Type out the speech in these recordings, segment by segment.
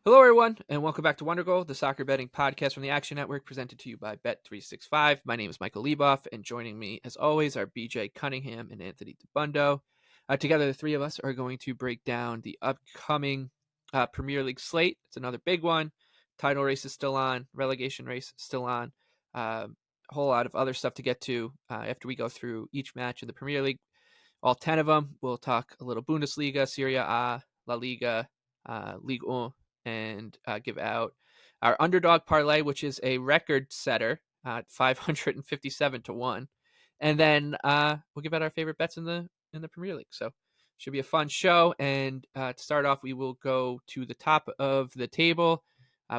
Hello, everyone, and welcome back to Wondergoal, the soccer betting podcast from the Action Network, presented to you by Bet365. My name is Michael Leboff, and joining me, as always, are BJ Cunningham and Anthony DeBundo. Together, the three of us are going to break down the upcoming Premier League slate. It's another big one. Title race is still on. Relegation race is still on. A whole lot of other stuff to get to after we go through each match in the Premier League. All 10 of them. We'll talk a little Bundesliga, Serie A, LaLiga, Ligue 1, and give out our Underdog Parlay, which is a record setter at 557 to 1. And then we'll give out our favorite bets in the Premier League. So should be a fun show. And to start off, we will go to the top of the table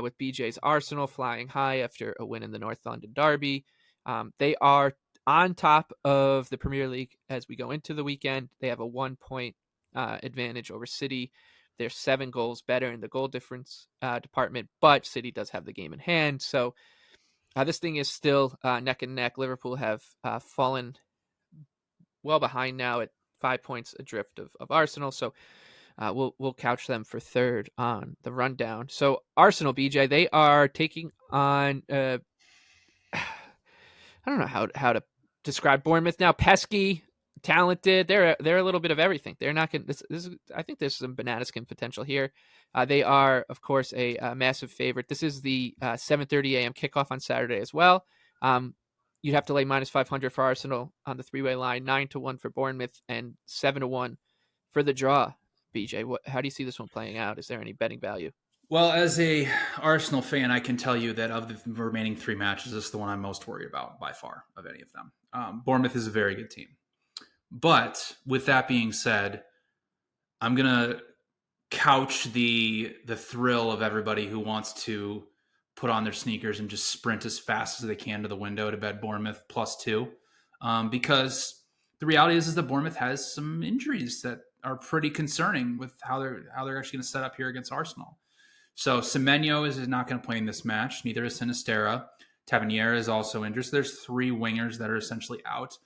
with BJ's Arsenal flying high after a win in the North London Derby. They are on top of the Premier League as we go into the weekend. They have a 1-point advantage over City. They're 7 goals better in the goal difference department, but City does have the game in hand. So this thing is still neck and neck. Liverpool have fallen well behind now at 5 points adrift of Arsenal. So we'll couch them for third on the rundown. So Arsenal, BJ, they are taking on I don't know how to describe Bournemouth now. Pesky, talented. They're a little bit of everything. They're not going. I think there's some banana skin potential here. They are, of course, a massive favorite. This is the 7:30 a.m. kickoff on Saturday as well. You'd have to lay minus 500 for Arsenal on the three-way line, 9-1 for Bournemouth, and 7-1 for the draw. BJ, how do you see this one playing out? Is there any betting value? Well, as a Arsenal fan, I can tell you that of the remaining 3 matches, this is the one I'm most worried about by far of any of them. Bournemouth is a very good team. But with that being said, I'm going to couch the thrill of everybody who wants to put on their sneakers and just sprint as fast as they can to the window to bet Bournemouth +2. Because the reality is that Bournemouth has some injuries that are pretty concerning with how they're actually going to set up here against Arsenal. So Semenyo is not going to play in this match. Neither is Sinisterra. Tavernier is also injured. So there's 3 wingers that are essentially out.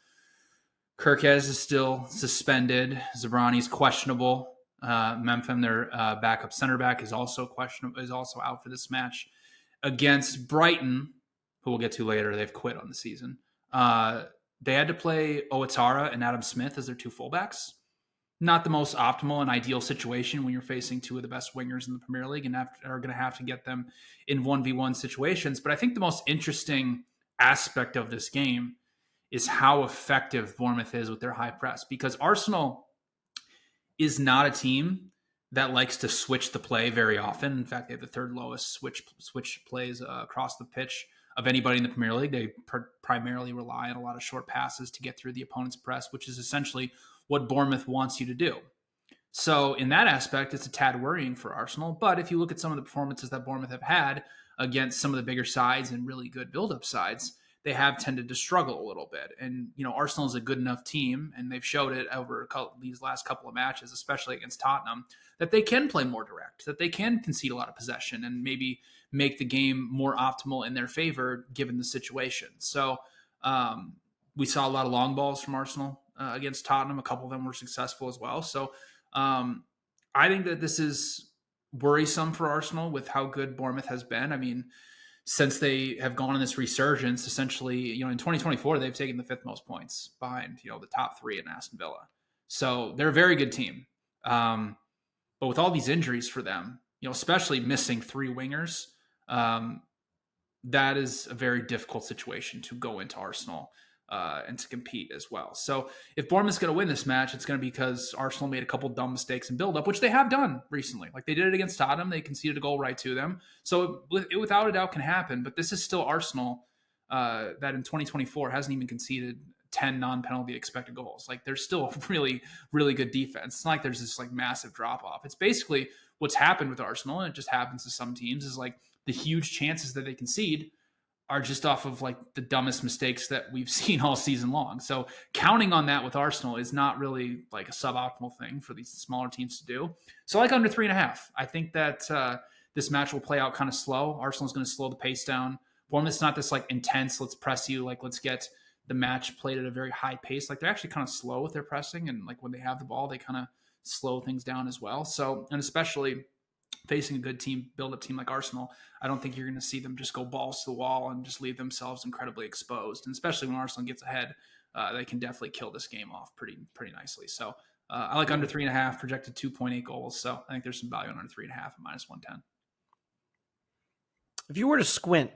Kirkez is still suspended. Zabrani's questionable. Memphis, their backup center back, is also questionable. Is also out for this match against Brighton, who we'll get to later. They've quit on the season. They had to play Ouattara and Adam Smith as their 2 fullbacks. Not the most optimal and ideal situation when you're facing 2 of the best wingers in the Premier League and are going to have to get them in 1v1 situations. But I think the most interesting aspect of this game is how effective Bournemouth is with their high press, because Arsenal is not a team that likes to switch the play very often. In fact, they have the 3rd lowest switch plays across the pitch of anybody in the Premier League. They primarily rely on a lot of short passes to get through the opponent's press, which is essentially what Bournemouth wants you to do. So in that aspect, it's a tad worrying for Arsenal. But if you look at some of the performances that Bournemouth have had against some of the bigger sides and really good build-up sides, they have tended to struggle a little bit. And, Arsenal is a good enough team, and they've showed it over these last couple of matches, especially against Tottenham, that they can play more direct, that they can concede a lot of possession and maybe make the game more optimal in their favor given the situation. So we saw a lot of long balls from Arsenal against Tottenham. A couple of them were successful as well. So I think that this is worrisome for Arsenal with how good Bournemouth has been. I mean, since they have gone on this resurgence, essentially, in 2024, they've taken the 5th most points behind, the top 3 in Aston Villa. So they're a very good team. But with all these injuries for them, especially missing 3 wingers, that is a very difficult situation to go into Arsenal and to compete as well. So if Bournemouth's going to win this match, it's going to be because Arsenal made a couple dumb mistakes in build-up, which they have done recently. Like they did it against Tottenham. They conceded a goal right to them. So it without a doubt can happen. But this is still Arsenal that in 2024 hasn't even conceded 10 non-penalty expected goals. Like there's still a really, really good defense. It's not like there's this like massive drop-off. It's basically what's happened with Arsenal, and it just happens to some teams, is like the huge chances that they concede are just off of like the dumbest mistakes that we've seen all season long. So counting on that with Arsenal is not really like a suboptimal thing for these smaller teams to do. So like under 3.5, I think that this match will play out kind of slow. Arsenal's going to slow the pace down. Bournemouth's not this like intense, let's press you, like let's get the match played at a very high pace. Like they're actually kind of slow with their pressing, and like when they have the ball, they kind of slow things down as well. So, and especially facing a good team, build-up team like Arsenal, I don't think you're going to see them just go balls to the wall and just leave themselves incredibly exposed. And especially when Arsenal gets ahead, they can definitely kill this game off pretty nicely. So I like under 3.5, projected 2.8 goals. So I think there's some value on under 3.5 at -110. If you were to squint,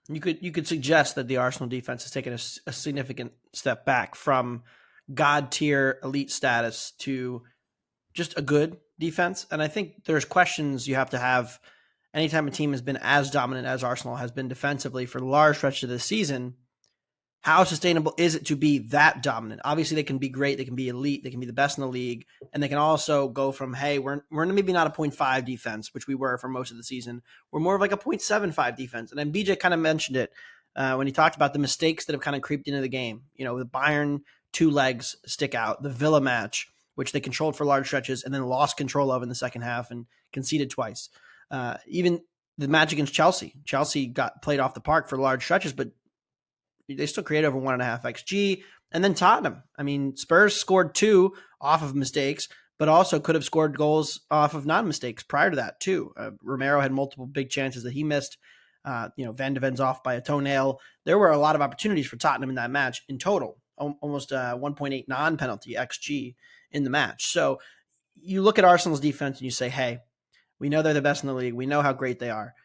you could suggest that the Arsenal defense has taken a significant step back from god tier elite status to just a good defense. And I think there's questions you have to have anytime a team has been as dominant as Arsenal has been defensively for large stretches of the season. How sustainable is it to be that dominant? Obviously, they can be great. They can be elite. They can be the best in the league. And they can also go from, hey, we're maybe not a 0.5 defense, which we were for most of the season. We're more of like a 0.75 defense. And then BJ kind of mentioned it when he talked about the mistakes that have kind of creeped into the game. You know, the Bayern 2 legs stick out, the Villa match, which they controlled for large stretches and then lost control of in the second half and conceded twice. Even the match against Chelsea. Chelsea got played off the park for large stretches, but they still created over 1.5 XG. And then Tottenham. I mean, Spurs scored 2 off of mistakes, but also could have scored goals off of non-mistakes prior to that too. Romero had multiple big chances that he missed. Van de Ven's off by a toenail. There were a lot of opportunities for Tottenham in that match in total, almost 1.8 non-penalty XG in the match. So you look at Arsenal's defense and you say, hey, we know they're the best in the league. We know how great they are.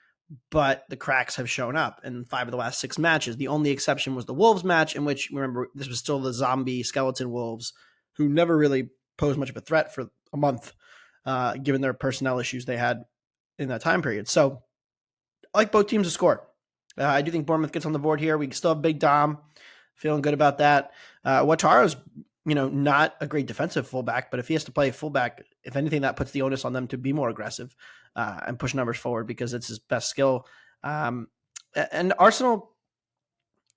But the cracks have shown up in 5 of the last 6 matches. The only exception was the Wolves match, in which, remember, this was still the zombie skeleton Wolves, who never really posed much of a threat for a month, given their personnel issues they had in that time period. So I like both teams to score. I do think Bournemouth gets on the board here. We still have Big Dom. Feeling good about that. Wataro's, not a great defensive fullback, but if he has to play fullback, if anything, that puts the onus on them to be more aggressive and push numbers forward because it's his best skill. And Arsenal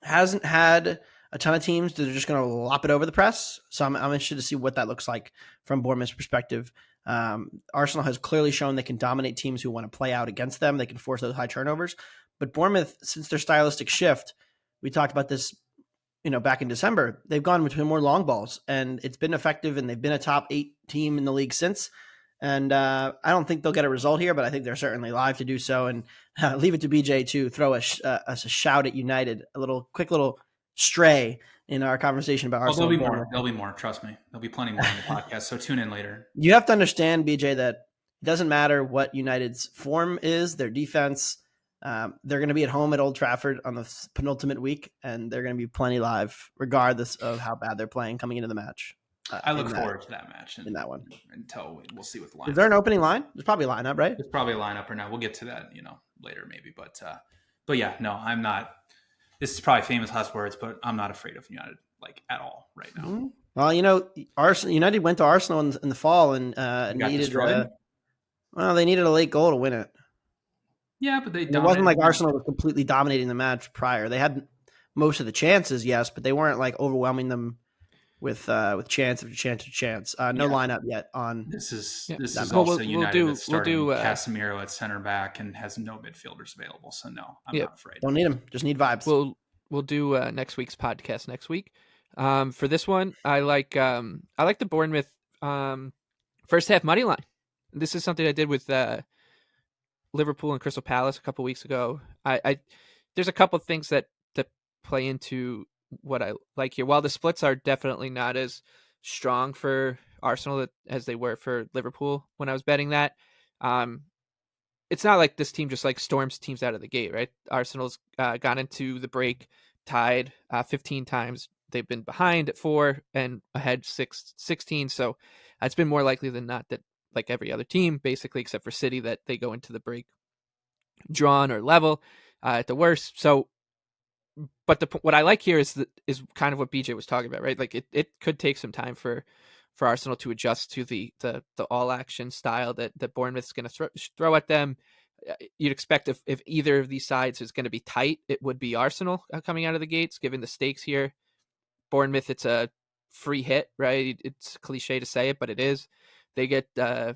hasn't had a ton of teams that are just going to lop it over the press. So I'm interested to see what that looks like from Bournemouth's perspective. Arsenal has clearly shown they can dominate teams who want to play out against them. They can force those high turnovers. But Bournemouth, since their stylistic shift, we talked about this back in December, they've gone between more long balls and it's been effective and they've been a top 8 team in the league since. And I don't think they'll get a result here, but I think they're certainly live to do so. And leave it to BJ to throw us a shout at United, a quick little stray in our conversation about Arsenal. There'll be more. Trust me. There'll be plenty more in the podcast. So tune in later. You have to understand, BJ, that it doesn't matter what United's form is, their defense. They're going to be at home at Old Trafford on the penultimate week, and they're going to be plenty live, regardless of how bad they're playing coming into the match. I look forward to that match in that one until we'll see what the line. Is there an opening line? There's probably a lineup, right? There's probably a lineup or not. We'll get to that, later maybe. But yeah, no, I'm not. This is probably famous last words, but I'm not afraid of United at all right now. Mm-hmm. Well, United went to Arsenal in the fall and needed. They needed a late goal to win it. Yeah, but it wasn't like Arsenal was completely dominating the match prior. They had most of the chances, yes, but they weren't overwhelming them with chance after chance after chance. No lineup yet on this is also United that's starting we'll do, Casemiro at center back and has no midfielders available. So no, I'm not afraid. Don't need them. Just need vibes. We'll do next week's podcast next week. For this one, I like the Bournemouth first half money line. This is something I did with Liverpool and Crystal Palace a couple weeks ago. There's a couple things that play into what I like here. While the splits are definitely not as strong for Arsenal as they were for Liverpool when I was betting that, it's not like this team just storms teams out of the gate, right? Arsenal's gone into the break tied 15 times. They've been behind at 4 and ahead 16. So it's been more likely than not that, like every other team, basically, except for City, that they go into the break drawn or level at the worst. So, but what I like here is kind of what BJ was talking about, right? It could take some time for Arsenal to adjust to the all action style that Bournemouth's going to throw at them. You'd expect if either of these sides is going to be tight, it would be Arsenal coming out of the gates, given the stakes here. Bournemouth, it's a free hit, right? It's cliche to say it, but it is. They get the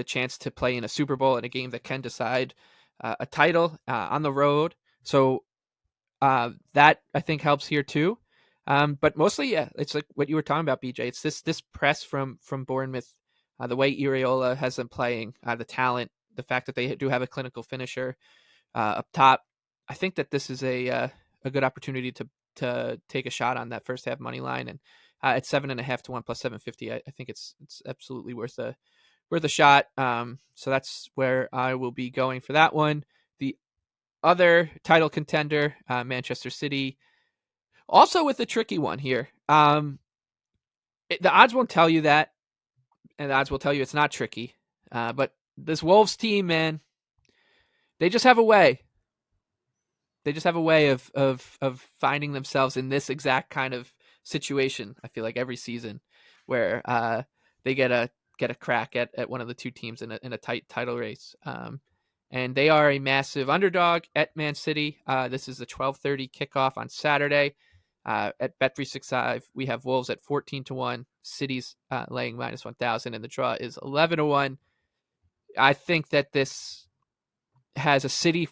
chance to play in a Super Bowl in a game that can decide a title on the road. So that I think helps here too. But mostly, it's like what you were talking about, BJ. It's this press from Bournemouth, the way Iraola has them playing, the talent the fact that they do have a clinical finisher up top. I think that this is a good opportunity to take a shot on that first half money line, and at 7.5 to 1 plus 750. I think it's absolutely worth a shot. So that's where I will be going for that one. The other title contender, Manchester City, also with a tricky one here. The odds won't tell you that, and the odds will tell you it's not tricky. But this Wolves team, man, they just have a way. They just have a way of finding themselves in this exact kind of situation. I feel like every season where they get a crack at one of the two teams in a tight title race. And they are a massive underdog at Man City. This is a 12:30 kickoff on Saturday. At Bet365, we have Wolves at 14 to 1, City's laying minus 1,000, and the draw is 11 to 1. I think that this has a City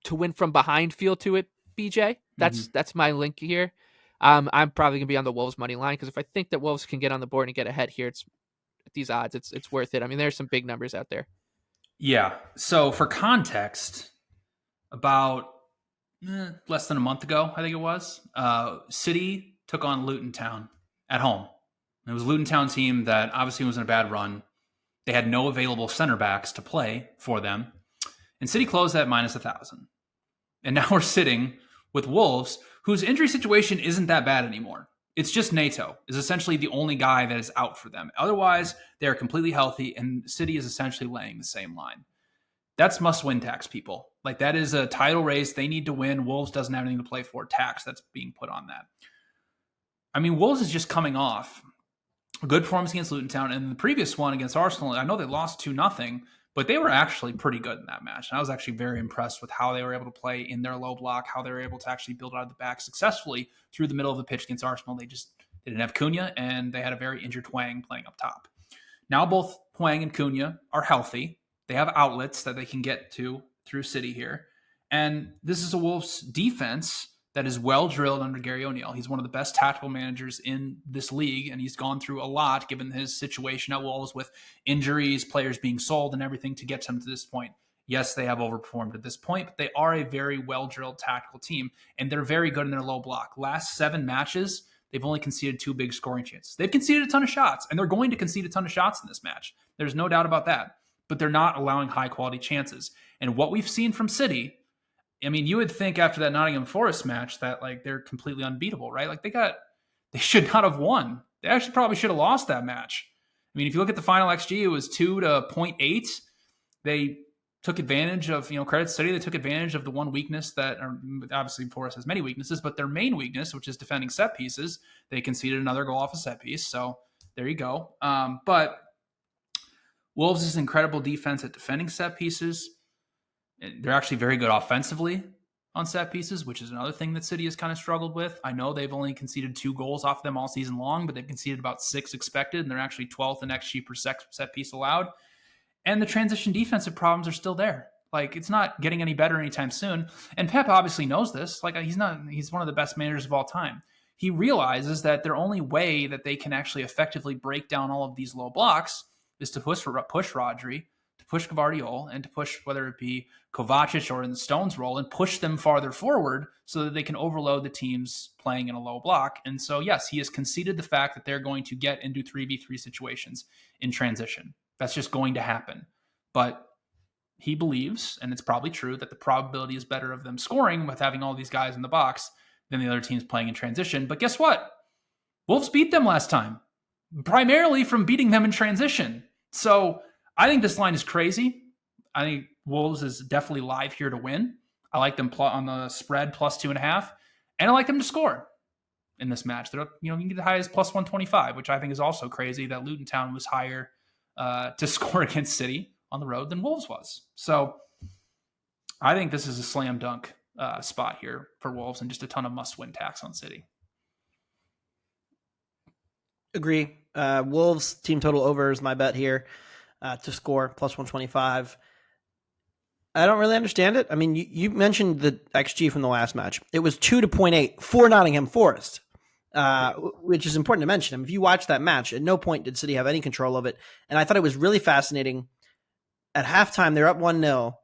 to win from behind feel to it, BJ. That's my link here. I'm probably gonna be on the Wolves money line because if I think that Wolves can get on the board and get ahead here, it's at these odds, it's worth it. I mean, there's some big numbers out there. Yeah. So for context, about less than a month ago, I think it was, City took on Luton Town at home. It was a Luton Town team that obviously was in a bad run. They had no available center backs to play for them. And City closed at minus 1,000. And now we're sitting with Wolves, whose injury situation isn't that bad anymore. It's just Nato is essentially the only guy that is out for them. Otherwise, they are completely healthy, and City is essentially laying the same line. That's must-win tax, people. Like, that is a title race. They need to win. Wolves doesn't have anything to play for. Tax that's being put on that. I mean, Wolves is just coming off a good performance against Luton Town, and the previous one against Arsenal, I know they lost 2-0, but they were actually pretty good in that match. And I was actually very impressed with how they were able to play in their low block, how they were able to actually build out of the back successfully through the middle of the pitch against Arsenal. They didn't have Cunha, and they had a very injured Hwang playing up top. Now both Hwang and Cunha are healthy. They have outlets that they can get to through City here. And this is a Wolves defense that is well drilled under Gary O'Neill. He's one of the best tactical managers in this league, and he's gone through a lot given his situation at Wolves with injuries, players being sold, and everything to get them to this point. Yes, they have overperformed at this point, but they are a very well-drilled tactical team, and they're very good in their low block. Last 7 matches, they've only conceded 2 big scoring chances. They've conceded a ton of shots, and they're going to concede a ton of shots in this match. There's no doubt about that, but they're not allowing high-quality chances. And what we've seen from City, I mean, you would think after that Nottingham Forest match that like they're completely unbeatable, right? Like they should not have won. They actually probably should have lost that match. I mean, if you look at the final XG, it was 2 to 0.8. They took advantage of, credit City. They took advantage of the one weakness that obviously Forest has many weaknesses, but their main weakness, which is defending set pieces, they conceded another goal off a set piece. So there you go. But Wolves is incredible defense at defending set pieces. They're actually very good offensively on set pieces, which is another thing that City has kind of struggled with. I know they've only conceded 2 goals off them all season long, but they've conceded about 6 expected, and they're actually 12th in XG per set piece allowed. And the transition defensive problems are still there. Like, it's not getting any better anytime soon. And Pep obviously knows this. Like, he's one of the best managers of all time. He realizes that their only way that they can actually effectively break down all of these low blocks is to push Rodri, to push Gvardiol, and to push whether it be Kovacic or in the Stones role and push them farther forward so that they can overload the teams playing in a low block. And so, yes, he has conceded the fact that they're going to get into 3v3 situations in transition. That's just going to happen. But he believes, and it's probably true, that the probability is better of them scoring with having all these guys in the box than the other teams playing in transition. But guess what? Wolves beat them last time, primarily from beating them in transition. So I think this line is crazy. I think Wolves is definitely live here to win. I like them on the spread plus 2.5, and I like them to score in this match. They're, you can get the highest plus 125, which I think is also crazy that Luton Town was higher to score against City on the road than Wolves was. So I think this is a slam dunk spot here for Wolves and just a ton of must-win tax on City. Agree. Wolves team total over is my bet here to score plus 125. I don't really understand it. I mean, you mentioned the XG from the last match. It was 2 to 0.8 for Nottingham Forest, which is important to mention. I mean, if you watch that match, at no point did City have any control of it. And I thought it was really fascinating At halftime, they're up 1-0.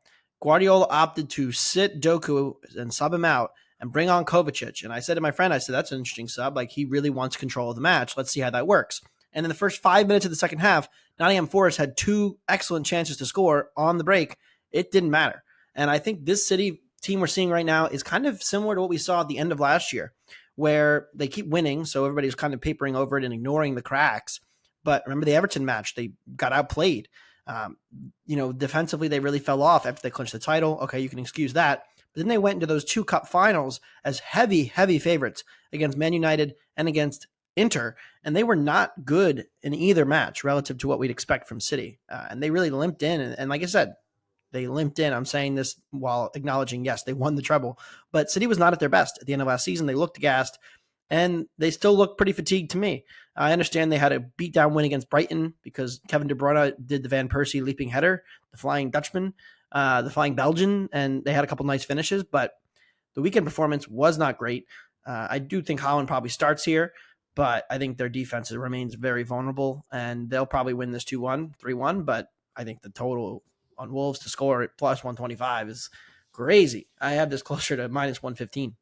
Guardiola opted to sit Doku and sub him out and bring on Kovacic. And I said to my friend, that's an interesting sub. Like, he really wants control of the match. Let's see how that works. And in the first 5 minutes of the second half, Nottingham Forest had 2 excellent chances to score on the break. It didn't matter. And I think this City team we're seeing right now is kind of similar to what we saw at the end of last year, where they keep winning, so everybody's kind of papering over it and ignoring the cracks. But remember the Everton match, they got outplayed. Defensively, they really fell off after they clinched the title. Okay, you can excuse that. But then they went into those 2 cup finals as heavy, heavy favorites against Man United and against Inter, and they were not good in either match relative to what we'd expect from City. And they really limped in. And like I said, they limped in. I'm saying this while acknowledging, yes, they won the treble, but City was not at their best at the end of last season. They looked gassed, and they still look pretty fatigued to me. I understand they had a beatdown win against Brighton because Kevin De Bruyne did the Van Persie leaping header, the Flying Dutchman, the Flying Belgian, and they had a couple nice finishes, but the weekend performance was not great. I do think Haaland probably starts here, but I think their defense remains very vulnerable, and they'll probably win this 2-1, 3-1, but I think the total on Wolves to score at plus 125 is crazy. I have this closer to minus 115.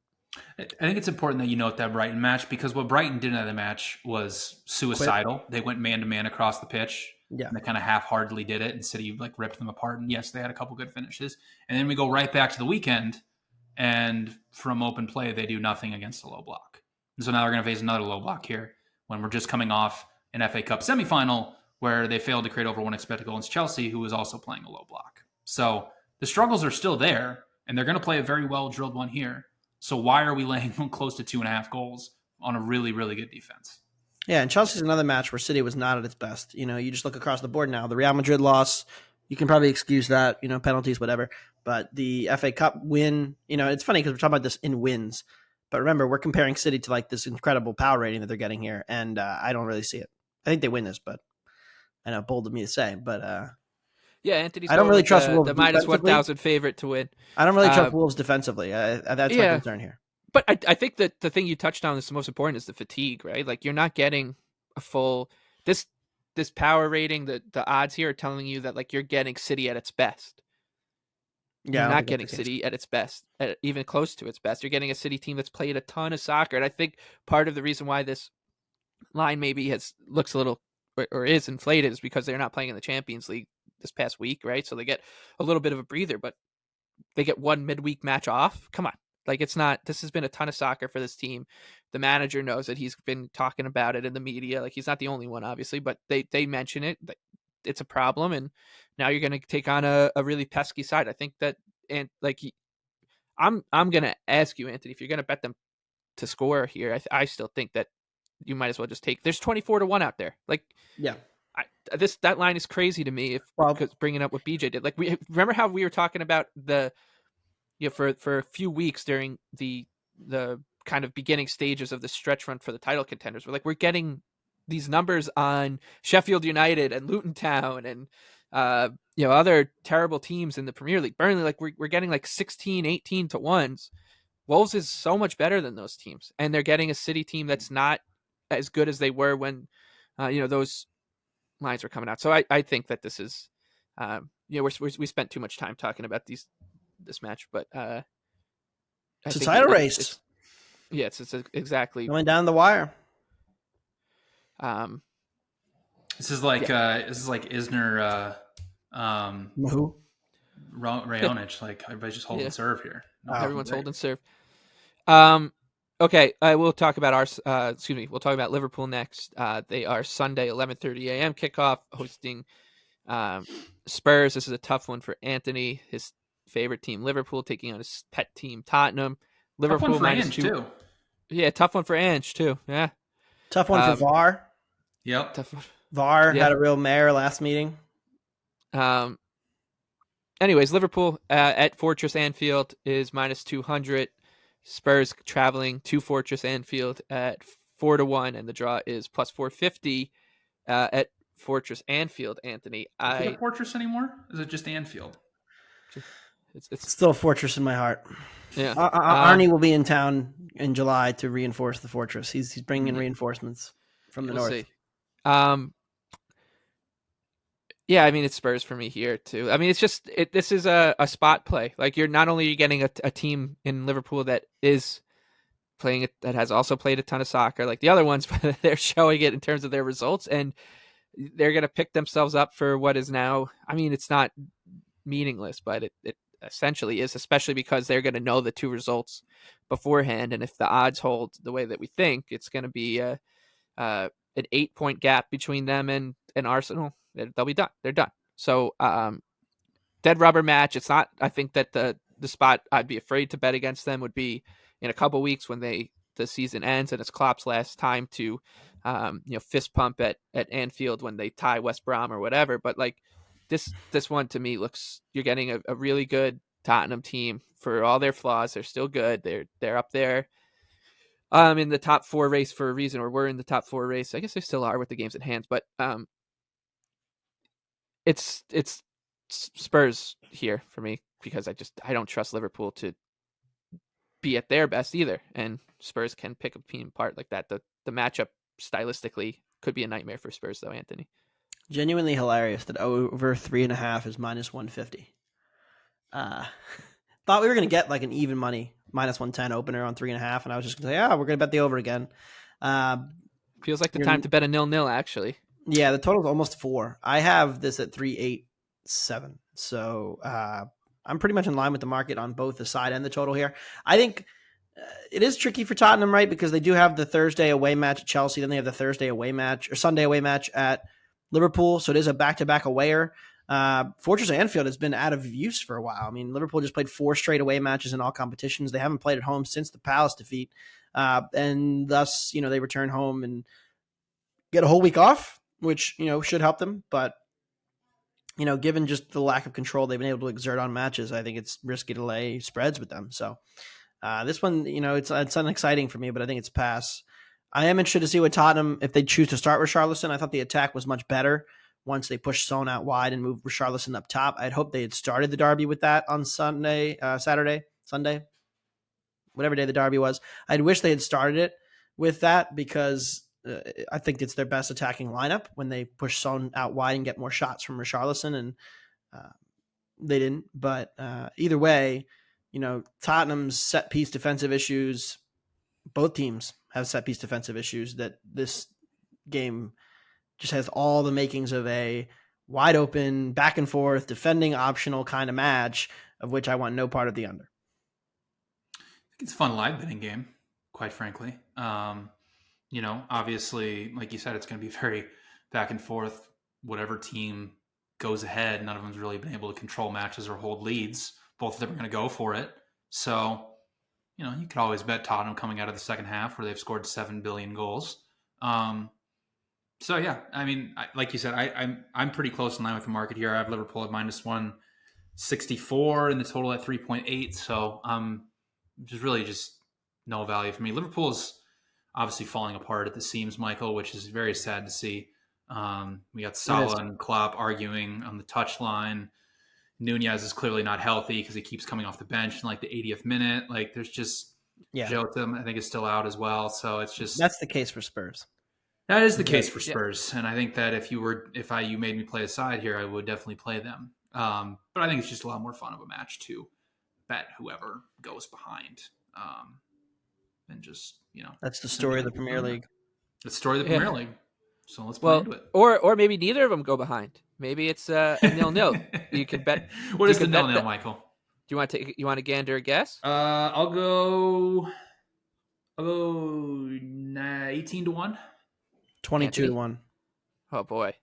I think it's important that you note that Brighton match, because what Brighton did in the match was suicidal. Quit. They went man-to-man across the pitch. Yeah. And they kind of half-heartedly did it, and City ripped them apart. And yes, they had a couple good finishes. And then we go right back to the weekend, and from open play, they do nothing against the low block. And so now they're going to face another low block here when we're just coming off an FA Cup semifinal where they failed to create over 1 expected goal against Chelsea, who was also playing a low block. So the struggles are still there, and they're going to play a very well-drilled one here. So why are we laying close to 2.5 goals on a really, really good defense? Yeah, and Chelsea's another match where City was not at its best. You just look across the board now. The Real Madrid loss, you can probably excuse that, penalties, whatever. But the FA Cup win, it's funny because we're talking about this in wins. But remember, we're comparing City to this incredible power rating that they're getting here, and I don't really see it. I think they win this, but I know, bold of me to say, but yeah, Anthony's I don't really trust Wolves the minus 1,000 favorite to win. I don't really trust Wolves defensively. That's my concern here. But I think that the thing you touched on is the most important is the fatigue, right? Like, you're not getting a full this power rating. The odds here are telling you that you're getting City at its best. Yeah, you're not getting City at its best, even close to its best. You're getting a City team that's played a ton of soccer, and I think part of the reason why this line maybe looks a little or is inflated is because they're not playing in the Champions League this past week, right? So they get a little bit of a breather, but they get one midweek match off. Come on. This has been a ton of soccer for this team. The manager knows it. He's been talking about it in the media. He's not the only one, obviously, but they mention it. It's a problem. And now you're going to take on a really pesky side. I think that, and I'm going to ask you, Anthony, if you're going to bet them to score here, I still think that you might as well just there's 24-1 out there. Yeah. That line is crazy to me. Because bringing up what BJ did, we remember how we were talking about for a few weeks during the kind of beginning stages of the stretch run for the title contenders. We're getting these numbers on Sheffield United and Luton Town and other terrible teams in the Premier League. Burnley, we're getting 16, 18 to 1s. Wolves is so much better than those teams, and they're getting a City team that's not as good as they were when those lines were coming out. So I think that this is we spent too much time talking about this match, but it's a title race. It's exactly going down the wire. This is like Isner, who? Raonic. Everybody's just holding serve here. Everyone's holding serve. Okay, we'll talk about we'll talk about Liverpool next. They are Sunday, 11:30 a.m. kickoff, hosting Spurs. This is a tough one for Anthony. His favorite team, Liverpool, taking on his pet team, Tottenham. Liverpool tough one for -2. too. Yeah, tough one for Ange too. Yeah, tough one for VAR. Yep, tough one. VAR had a real mare last meeting. Anyways, Liverpool at Fortress Anfield is -200. Spurs traveling to Fortress Anfield at 4-1, and the draw is +450 at Fortress Anfield. Anthony, is it a Fortress anymore? Is it just Anfield? It's still a fortress in my heart. Yeah, Arnie will be in town in July to reinforce the fortress. He's bringing in reinforcements from the north. See. Yeah, I mean, it's Spurs for me here too. I mean, it's just this is a spot play. Like, you're not only getting a team in Liverpool that is playing it, that has also played a ton of soccer like the other ones, but they're showing it in terms of their results, and they're going to pick themselves up for what is now. I mean, it's not meaningless, but it essentially is, especially because they're going to know the two results beforehand, and if the odds hold the way that we think, it's going to be an 8-point gap between them and Arsenal. They'll be done. They're done. So dead rubber match. It's not. I think that the spot I'd be afraid to bet against them would be in a couple weeks when the season ends and it's Klopp's last time to fist pump at Anfield when they tie West Brom or whatever. But like this one to me looks, you're getting a really good Tottenham team for all their flaws. They're still good. They're up there in the top 4 race for a reason, or we're in the top 4 race. I guess they still are with the games at hand, but it's Spurs here for me because I don't trust Liverpool to be at their best either, and Spurs can pick a team apart like that. The matchup stylistically could be a nightmare for Spurs though, Anthony. Genuinely hilarious that over 3.5 is -150. Thought we were gonna get like an even money -110 opener on 3.5, and I was just gonna say, we're gonna bet the over again. Feels like the time to bet a 0-0 actually. Yeah, the total's almost 4. I have this at 3.87, so I'm pretty much in line with the market on both the side and the total here. I think it is tricky for Tottenham, right? Because they do have the Thursday away match at Chelsea, then they have the Thursday away match or Sunday away match at Liverpool. So it is a back-to-back awayer. Fortress Anfield has been out of use for a while. I mean, Liverpool just played 4 straight away matches in all competitions. They haven't played at home since the Palace defeat. And thus, they return home and get a whole week off, which, should help them. But, given just the lack of control they've been able to exert on matches, I think it's risky to lay spreads with them. So this one, it's unexciting for me, but I think it's pass. I am interested to see what Tottenham, if they choose to start with Richarlison. I thought the attack was much better once they pushed Son out wide and moved Richarlison up top. I'd hoped they had started the derby with that on Sunday, whatever day the derby was. I'd wish they had started it with that because I think it's their best attacking lineup when they push Son out wide and get more shots from Richarlison, and they didn't. But either way, Tottenham's set-piece defensive issues, both teams have set-piece defensive issues that this game just has all the makings of a wide open, back and forth, defending optional kind of match, of which I want no part of the under. I think it's a fun live betting game, quite frankly. Obviously, like you said, it's going to be very back and forth. Whatever team goes ahead, none of them's really been able to control matches or hold leads. Both of them are going to go for it. So, you could always bet Tottenham coming out of the second half where they've scored 7 billion goals. So yeah, I mean, like you said, I'm pretty close in line with the market here. I have Liverpool at -164 and the total at 3.8. So there's really just no value for me. Liverpool's obviously falling apart at the seams, Michael, which is very sad to see. We got Salah and Klopp arguing on the touchline. Nunez is clearly not healthy because he keeps coming off the bench in like the 80th minute. Like there's just Jota, I think, is still out as well. So it's just that's the case for Spurs. That is the case for Spurs, and I think that if you made me play a side here, I would definitely play them. But I think it's just a lot more fun of a match to bet whoever goes behind, and just that's the story of the Premier League. The story of the Premier League. So let's play into it. Or maybe neither of them go behind. Maybe it's a 0-0. You could bet. What is the 0-0, Michael? Do you want to You want to gander a guess? I'll go 18-1. 22-1. Oh boy,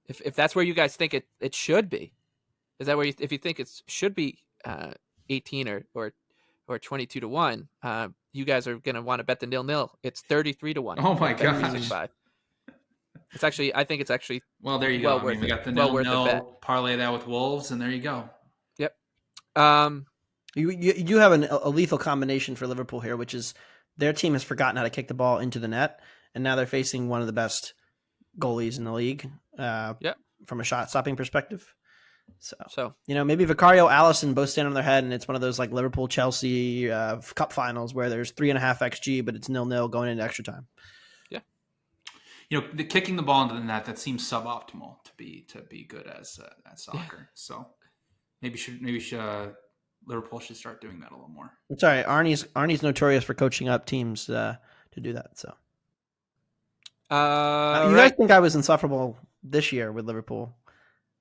if that's where you guys think it should be, is that where if you think it should be 18 or 22-1, you guys are gonna want to bet the 0-0. It's 33-1. Oh my gosh. It's actually, I think it's actually well. There you go. We got the 0-0. Parlay that with Wolves, and there you go. Yep. You have a lethal combination for Liverpool here, which is their team has forgotten how to kick the ball into the net. And now they're facing one of the best goalies in the league from a shot-stopping perspective. So maybe Vicario, Allison both stand on their head, and it's one of those like Liverpool-Chelsea Cup finals where there's 3.5 XG, but it's 0-0 going into extra time. the kicking the ball into the net, that seems suboptimal to be good as at soccer. So maybe Liverpool should start doing that a little more. It's all right. Arnie's notorious for coaching up teams to do that. So you guys think I was insufferable this year with Liverpool?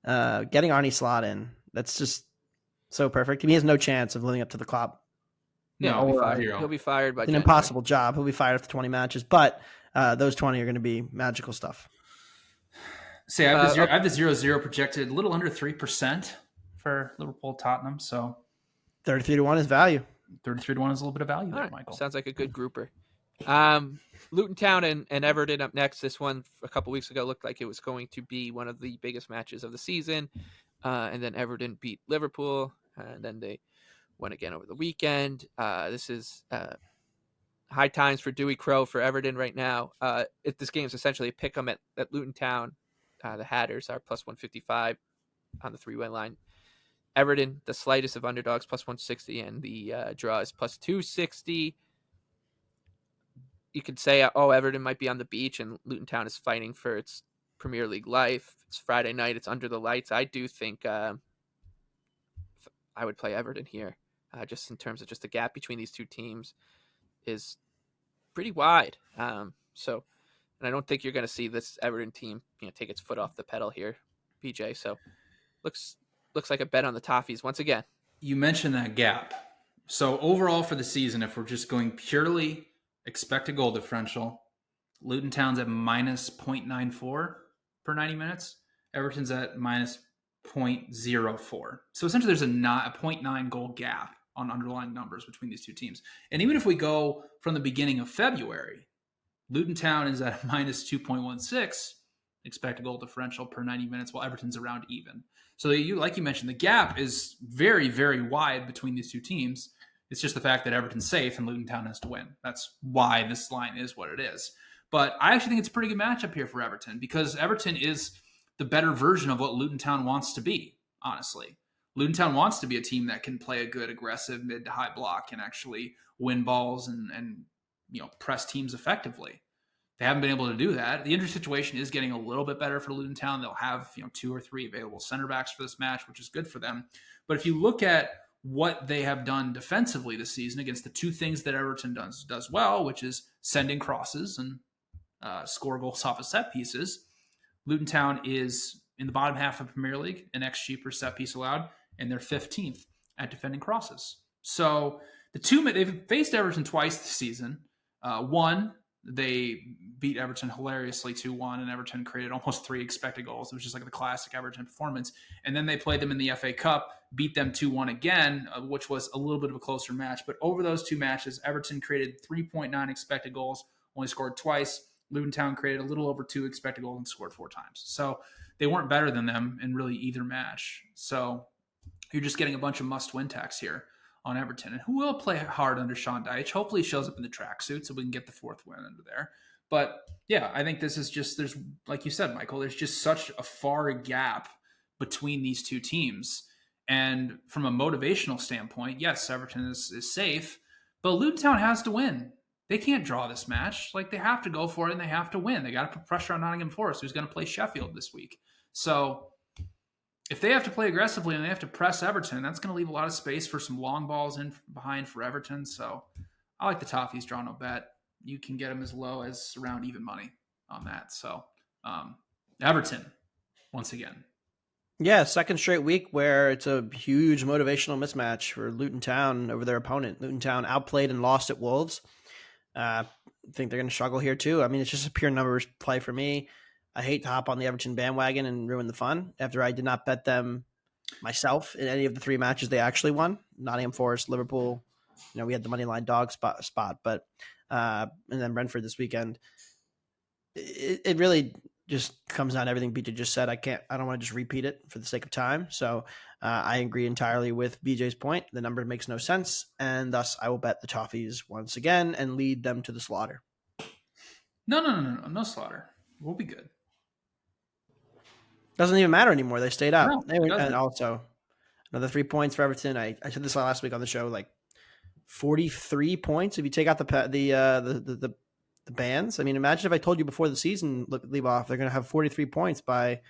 Getting Arnie Slot in, that's just so perfect. He has no chance of living up to the Klopp. Yeah, he'll be fired by It's an impossible job. He'll be fired after 20 matches, but those 20 are going to be magical stuff. See, I have the 0-0 projected a little under 3% for Liverpool Tottenham. So 33-1 is value. 33-1 is a little bit of value there, right. Michael. Sounds like a good grouper. Luton Town and Everton up next. This one a couple weeks ago looked like it was going to be one of the biggest matches of the season. And then Everton beat Liverpool, and then they won again over the weekend. This is high times for Dewey Crow for Everton right now. This game is essentially a pick 'em at Luton Town. The Hatters are plus 155 on the 3-way line. Everton, the slightest of underdogs, plus 160, and the draw is plus 260. You could say, Everton might be on the beach, and Luton Town is fighting for its Premier League life. It's Friday night. It's under the lights. I do think I would play Everton here, just in terms of just the gap between these two teams is pretty wide. And I don't think you're going to see this Everton team, take its foot off the pedal here, BJ. So looks like a bet on the Toffees once again. You mentioned that gap. So overall for the season, if we're just going purely expected goal differential, Luton Town's at minus 0.94 per 90 minutes. Everton's at minus 0.04. So essentially there's a 0.9 goal gap on underlying numbers between these two teams. And even if we go from the beginning of February, Luton Town is at minus 2.16 expected goal differential per 90 minutes, while Everton's around even. So like you mentioned, the gap is very, very wide between these two teams. It's just the fact that Everton's safe and Luton Town has to win. That's why this line is what it is. But I actually think it's a pretty good matchup here for Everton, because Everton is the better version of what Luton Town wants to be, honestly. Luton Town wants to be a team that can play a good, aggressive, mid to high block and actually win balls and press teams effectively. They haven't been able to do that. The injury situation is getting a little bit better for Luton Town. They'll have 2 or 3 available center backs for this match, which is good for them. But if you look at what they have done defensively this season against the two things that Everton does well, which is send in crosses and score goals off of set pieces, Luton Town is in the bottom half of Premier League in XG per set piece allowed, and they're 15th at defending crosses. So they've faced Everton twice this season. One, they beat Everton hilariously 2-1, and Everton created almost 3 expected goals. It was just like the classic Everton performance. And then they played them in the FA Cup, beat them 2-1 again, which was a little bit of a closer match. But over those 2 matches, Everton created 3.9 expected goals, only scored twice. Luton Town created a little over 2 expected goals and scored 4 times. So they weren't better than them in really either match. So you're just getting a bunch of must-win tacks here on Everton, and who will play hard under Sean Dyche. Hopefully he shows up in the tracksuit so we can get the 4th win under there. But yeah, I think this is just, there's, like you said, Michael, there's just such a far gap between these two teams. And from a motivational standpoint, yes, Everton is safe, but Luton Town has to win. They can't draw this match. Like, they have to go for it and they have to win. They got to put pressure on Nottingham Forest, who's going to play Sheffield this week. So if they have to play aggressively and they have to press Everton, that's going to leave a lot of space for some long balls in behind for Everton. So I like the Toffees draw no bet. You can get them as low as around even money on that. So Everton, once again. Yeah, second straight week where it's a huge motivational mismatch for Luton Town over their opponent. Luton Town outplayed and lost at Wolves. I think they're going to struggle here too. I mean, it's just a pure numbers play for me. I hate to hop on the Everton bandwagon and ruin the fun after I did not bet them myself in any of the 3 matches they actually won. Nottingham Forest, Liverpool, we had the money line dog spot, but and then Brentford this weekend. It really just comes down to everything BJ just said. I don't want to just repeat it for the sake of time. So I agree entirely with BJ's point. The number makes no sense, and thus I will bet the Toffees once again and lead them to the slaughter. No slaughter. We'll be good. Doesn't even matter anymore. They stayed out. No, and also another 3 points for Everton. I said this last week on the show, like 43 points. If you take out the the bans. I mean, imagine if I told you before the season, leave off, they're going to have 43 points by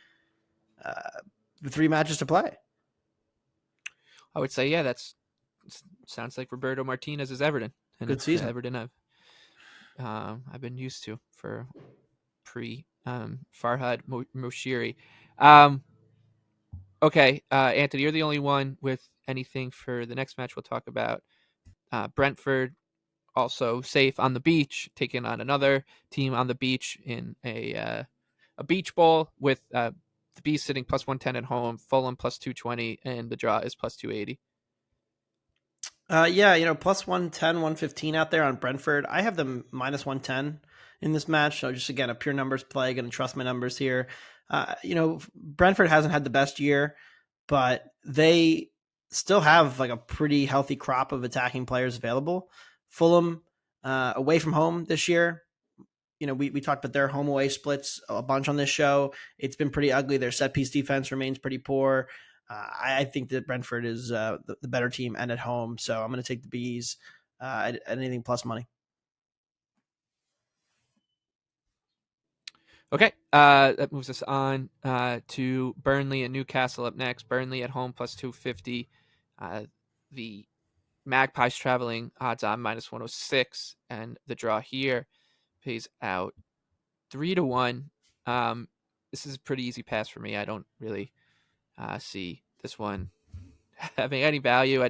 the 3 matches to play. I would say, yeah, sounds like Roberto Martinez's Everton, and Good it's the season. Everton I've been used to for pre Farhad Moshiri. Okay, Anthony, you're the only one with anything for the next match we'll talk about. Brentford also safe on the beach, taking on another team on the beach in a beach bowl with the Bees sitting plus 110 at home, Fulham plus 220, and the draw is plus 280. Yeah, plus 110, 115 out there on Brentford. I have them minus 110 in this match. So just, again, a pure numbers play. Going to trust my numbers here. Brentford hasn't had the best year, but they still have like a pretty healthy crop of attacking players available. Fulham, away from home this year. We talked about their home away splits a bunch on this show. It's been pretty ugly. Their set piece defense remains pretty poor. I think that Brentford is the better team and at home. So I'm going to take the Bees at anything plus money. Okay, that moves us on to Burnley and Newcastle up next. Burnley at home plus 250. The Magpies traveling odds on minus 106, and the draw here pays out 3-1. This is a pretty easy pass for me. I don't really see this one having any value.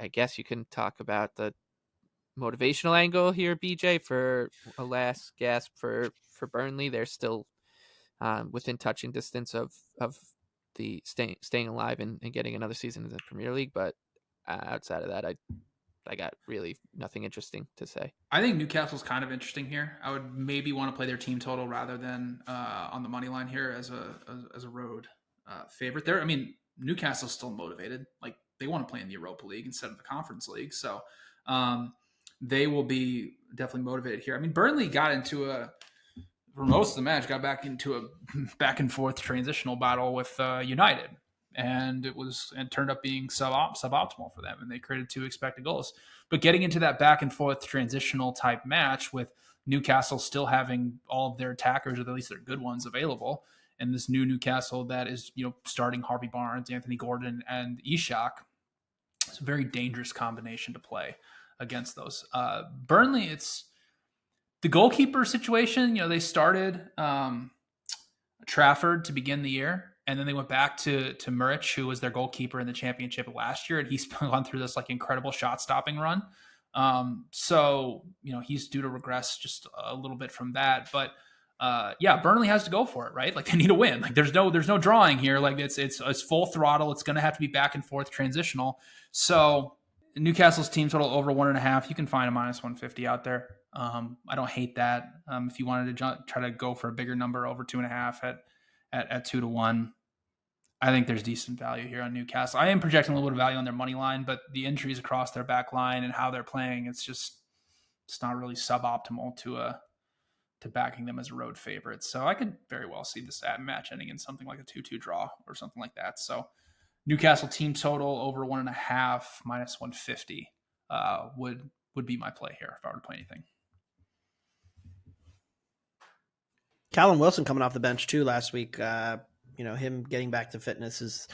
I guess you can talk about the motivational angle here, BJ, for a last gasp for Burnley. They're still within touching distance of the staying alive and getting another season in the Premier League, but outside of that, I got really nothing interesting to say. I think Newcastle's kind of interesting here. I would maybe want to play their team total rather than on the money line here as a road favorite. There, I mean, Newcastle's still motivated. Like, they want to play in the Europa League instead of the Conference League, so they will be definitely motivated here. I mean, Burnley got into for most of the match, got back into a back and forth transitional battle with United. And it turned up being suboptimal for them, and they created 2 expected goals. But getting into that back and forth transitional type match with Newcastle still having all of their attackers, or at least their good ones, available, and this new Newcastle that is starting Harvey Barnes, Anthony Gordon, and Ishak, it's a very dangerous combination to play against those. Burnley, it's the goalkeeper situation. They started Trafford to begin the year. And then they went back to Muric, who was their goalkeeper in the championship last year. And he's gone through this incredible shot stopping run. So he's due to regress just a little bit from that. But Burnley has to go for it, right? Like, they need to win. Like, there's no drawing here. Like, it's full throttle. It's going to have to be back and forth transitional. So Newcastle's team total over 1.5. You can find a minus 150 out there. I don't hate that. If you wanted to try to go for a bigger number, over 2.5 at 2-1. I think there's decent value here on Newcastle. I am projecting a little bit of value on their money line, but the injuries across their back line and how they're playing, it's not really suboptimal to backing them as a road favorite. So I could very well see this match ending in something like a 2-2 draw or something like that. So Newcastle team total over 1.5 minus 150 would be my play here if I were to play anything. Callum Wilson coming off the bench too last week. Him getting back to fitness is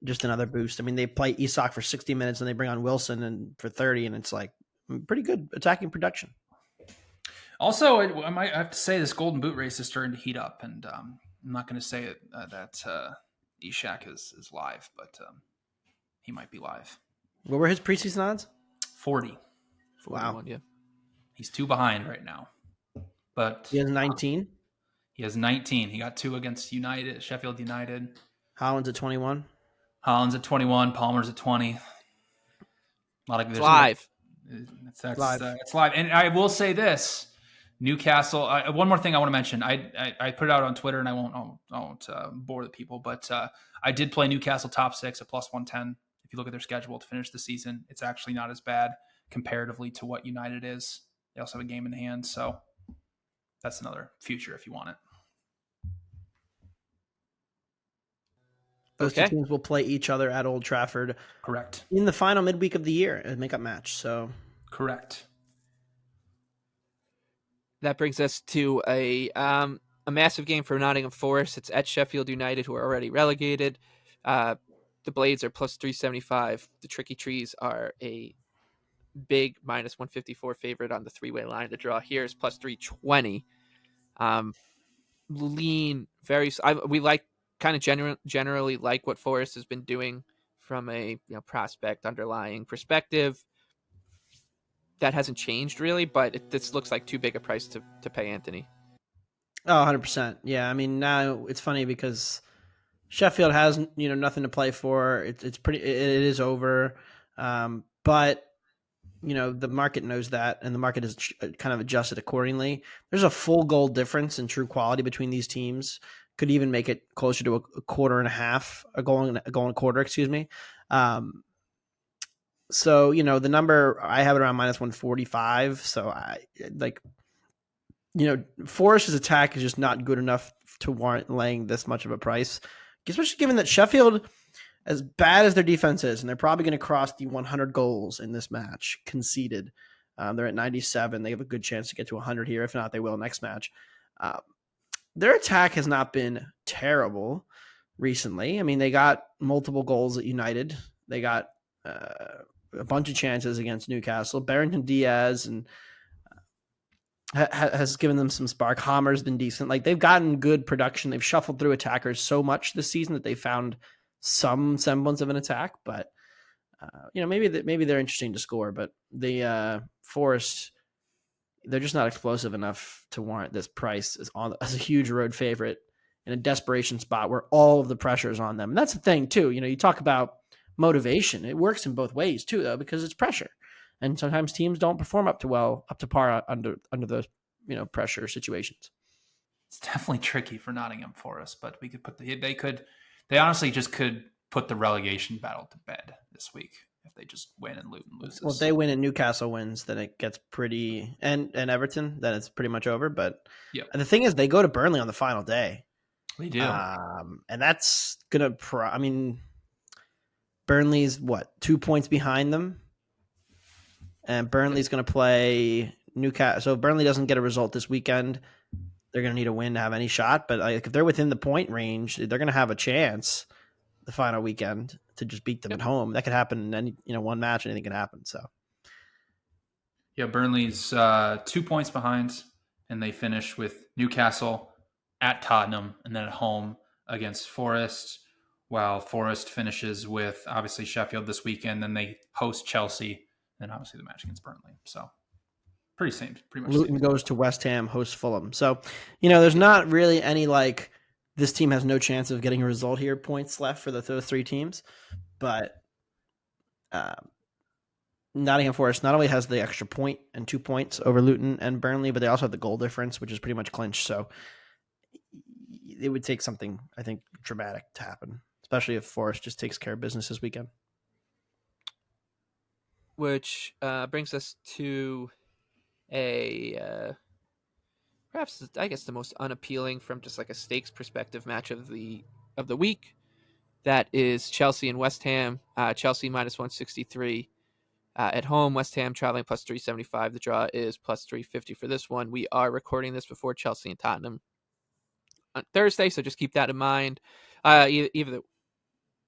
just another boost. I mean, they play Isak for 60 minutes and they bring on Wilson and for 30, and it's like pretty good attacking production. Also, I might have to say this Golden Boot race is starting to heat up, and I'm not going to say that Ishak is live, but he might be live. What were his preseason odds? 40. Wow. Yeah. He's 2 behind right now. But he has 19. He has 19. He got 2 against Sheffield United. Haaland's at 21. Haaland's at 21. Palmer's at 20. It's live. It's live. And I will say this. Newcastle. One more thing I want to mention. I put it out on Twitter, and I won't bore the people, but I did play Newcastle top 6 at plus 110. If you look at their schedule to finish the season, it's actually not as bad comparatively to what United is. They also have a game in hand, so that's another future if you want it. Those two teams will play each other at Old Trafford. Correct. In the final midweek of the year, a makeup match. So correct. that brings us to a massive game for Nottingham Forest. It's at Sheffield United, who are already relegated. The Blades are plus 375. The Tricky Trees are a big minus 154 favorite on the three-way line. The draw here is plus 320. Lean very. We like kind of generally like what Forest has been doing from a prospect underlying perspective. That hasn't changed really, but this looks like too big a price to pay, Anthony. Oh, 100%. Yeah, I mean, now it's funny because Sheffield has nothing to play for. It's pretty. It is over, but the market knows that, and the market has kind of adjusted accordingly. There's a full goal difference in true quality between these teams. Could even make it closer to a quarter and a half, a goal and a quarter. Excuse me. So the number I have it around minus 145. So I like. Forest's attack is just not good enough to warrant laying this much of a price, especially given that Sheffield, as bad as their defense is, and they're probably going to cross the 100 goals in this match conceded. They're at 97. They have a good chance to get to 100 here. If not, they will next match. Their attack has not been terrible recently. I mean, they got multiple goals at United. They got a bunch of chances against Newcastle. Barrington Diaz and has given them some spark. Hammer's been decent. Like, they've gotten good production. They've shuffled through attackers so much this season that they found some semblance of an attack. But maybe they're interesting to score. But the Forest, they're just not explosive enough to warrant this price as a huge road favorite in a desperation spot where all of the pressure is on them. And that's the thing too. You talk about motivation. It works in both ways too, though, because it's pressure. And sometimes teams don't perform up to par under those pressure situations. It's definitely tricky for Nottingham Forest, but we could they honestly just could put the relegation battle to bed this week if they just win and Luton loses. Well, if they win and Newcastle wins, then it gets pretty and Everton, then it's pretty much over. But the thing is, they go to Burnley on the final day. They do, and that's gonna. Burnley's 2 points behind them. And Burnley's going to play Newcastle. So if Burnley doesn't get a result this weekend, they're going to need a win to have any shot. But if they're within the point range, they're going to have a chance the final weekend to just beat them at home. That could happen in any, one match. Anything can happen. So, yeah, Burnley's 2 points behind, and they finish with Newcastle at Tottenham and then at home against Forest. While Forest finishes with obviously Sheffield this weekend, then they host Chelsea. And obviously the match against Burnley. So pretty much. Luton goes to West Ham, hosts Fulham. So, there's not really any this team has no chance of getting a result here points left for those three teams. But Nottingham Forest not only has the extra point and 2 points over Luton and Burnley, but they also have the goal difference, which is pretty much clinched. So it would take something, I think, dramatic to happen, especially if Forest just takes care of business this weekend. Which brings us to a perhaps, I guess, the most unappealing from just a stakes perspective match of the week. That is Chelsea and West Ham. Chelsea minus 163 at home. West Ham traveling plus 375. The draw is plus 350 for this one. We are recording this before Chelsea and Tottenham on Thursday, so just keep that in mind.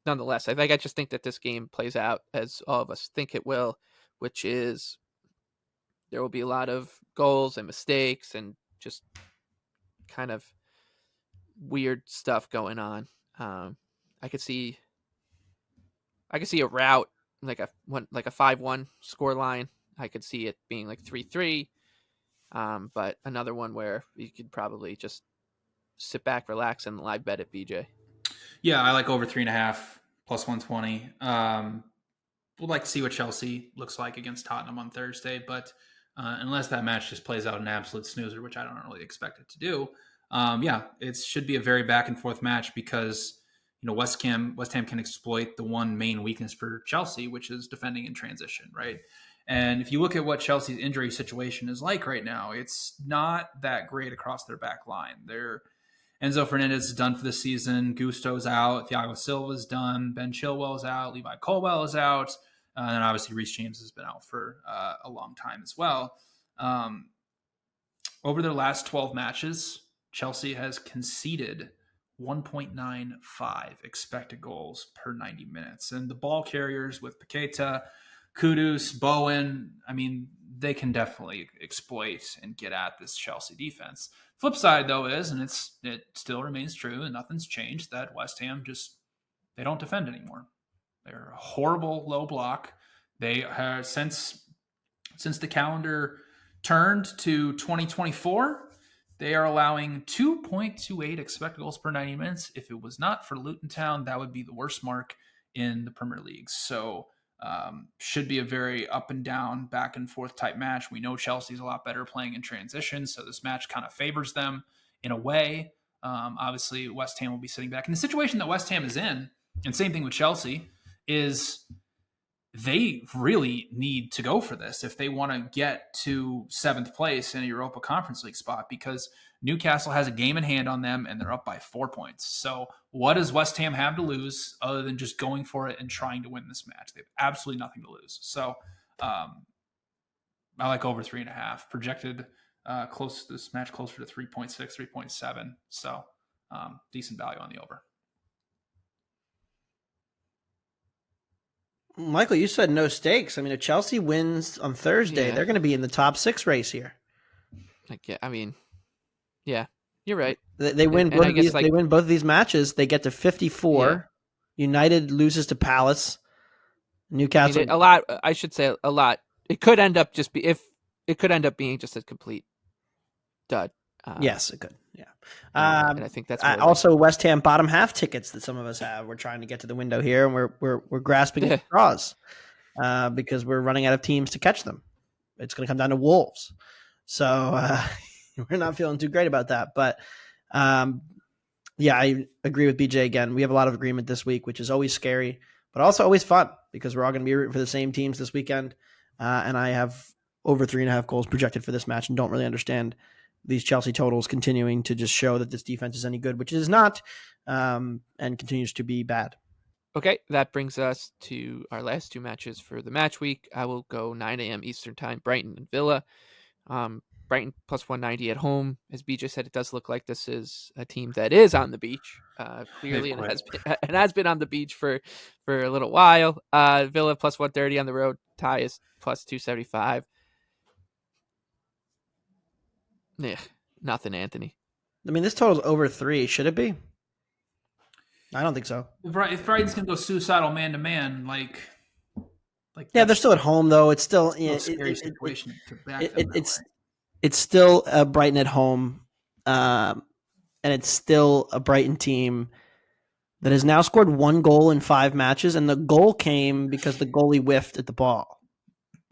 Nonetheless, I just think that this game plays out as all of us think it will, which is there will be a lot of goals and mistakes and just kind of weird stuff going on. I could see a route like a 5-1 score line. I could see it being 3-3, but another one where you could probably just sit back, relax, and live bet it, BJ. Yeah, I like over 3.5 plus 120. We'll like to see what Chelsea looks like against Tottenham on Thursday, but unless that match just plays out an absolute snoozer, which I don't really expect it to do, it should be a very back and forth match because West Ham can exploit the one main weakness for Chelsea, which is defending in transition, right? And if you look at what Chelsea's injury situation is like right now, it's not that great across their back line. Enzo Fernandez is done for the season. Gusto's out. Thiago Silva's done. Ben Chilwell's out. Levi Colwell is out. And then obviously Reece James has been out for a long time as well. over their last 12 matches, Chelsea has conceded 1.95 expected goals per 90 minutes. And the ball carriers with Paqueta, Kudus, Bowen, I mean, they can definitely exploit and get at this Chelsea defense. Flip side, though, is, and it still remains true, and nothing's changed, that West Ham they don't defend anymore. They're a horrible low block. They have, since the calendar turned to 2024, they are allowing 2.28 expected goals per 90 minutes. If it was not for Luton Town, that would be the worst mark in the Premier League. So should be a very up and down, back and forth type match. We know Chelsea's a lot better playing in transition, so this match kind of favors them in a way. Obviously, West Ham will be sitting back. And the situation that West Ham is in, and same thing with Chelsea, is they really need to go for this if they want to get to 7th place in a Europa Conference League spot, because Newcastle has a game in hand on them and they're up by 4 points. So what does West Ham have to lose other than just going for it and trying to win this match? They have absolutely nothing to lose. So I like over 3.5 projected close to this match, closer to 3.6, 3.7. So decent value on the over. Michael, you said no stakes. I mean, if Chelsea wins on Thursday, they're going to be in the top 6 race here. Yeah, you're right. They win both of these. They win both of these matches. They get to 54. Yeah. United loses to Palace. Newcastle. A lot. I should say a lot. It could end up being just a complete dud. Yes, it could. Yeah. And I think that's also West Ham bottom half tickets that some of us have. We're trying to get to the window here, and we're grasping at straws because we're running out of teams to catch them. It's going to come down to Wolves, so we're not feeling too great about that. But I agree with BJ again. We have a lot of agreement this week, which is always scary, but also always fun because we're all going to be rooting for the same teams this weekend. And I have over 3.5 goals projected for this match, and don't really understand these Chelsea totals continuing to just show that this defense is any good, which it is not, and continues to be bad. Okay, that brings us to our last 2 matches for the match week. I will go 9 a.m. Eastern time, Brighton and Villa. Brighton plus 190 at home. As BJ said, it does look like this is a team that is on the beach, clearly, and has been on the beach for a little while. Villa plus 130 on the road. Tie is plus 275. Nothing, Anthony. I mean, this total's over 3. Should it be? I don't think so. If Brighton's going to go suicidal man-to-man, they're still at home, though. It's still a scary situation to back them it's still a Brighton at home, and it's still a Brighton team that has now scored 1 goal in 5 matches, and the goal came because the goalie whiffed at the ball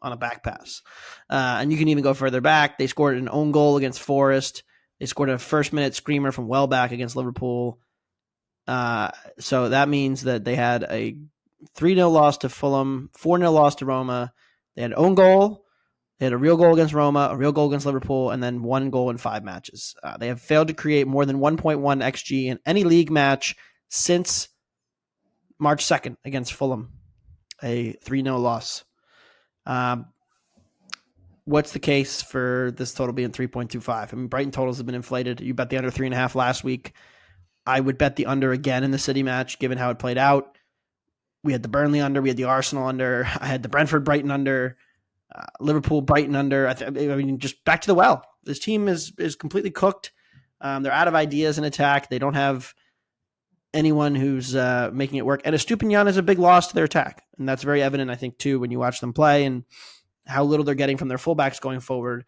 on a back pass. And you can even go further back. They scored an own goal against Forest. They scored a first-minute screamer from Welbeck against Liverpool. So that means that they had a 3-0 loss to Fulham, 4-0 loss to Roma. They had an own goal. They had a real goal against Roma, a real goal against Liverpool, and then 1 goal in 5 matches. They have failed to create more than 1.1 XG in any league match since March 2nd against Fulham, a 3-0 loss. What's the case for this total being 3.25? I mean, Brighton totals have been inflated. You bet the under 3.5 last week. I would bet the under again in the City match, given how it played out. We had the Burnley under. We had the Arsenal under. I had the Brentford Brighton under. Liverpool Brighton under. I mean, just back to the well. This team is completely cooked. They're out of ideas in attack. They don't have anyone who's making it work. And Estupiñán is a big loss to their attack. And that's very evident, I think, too, when you watch them play and how little they're getting from their fullbacks going forward.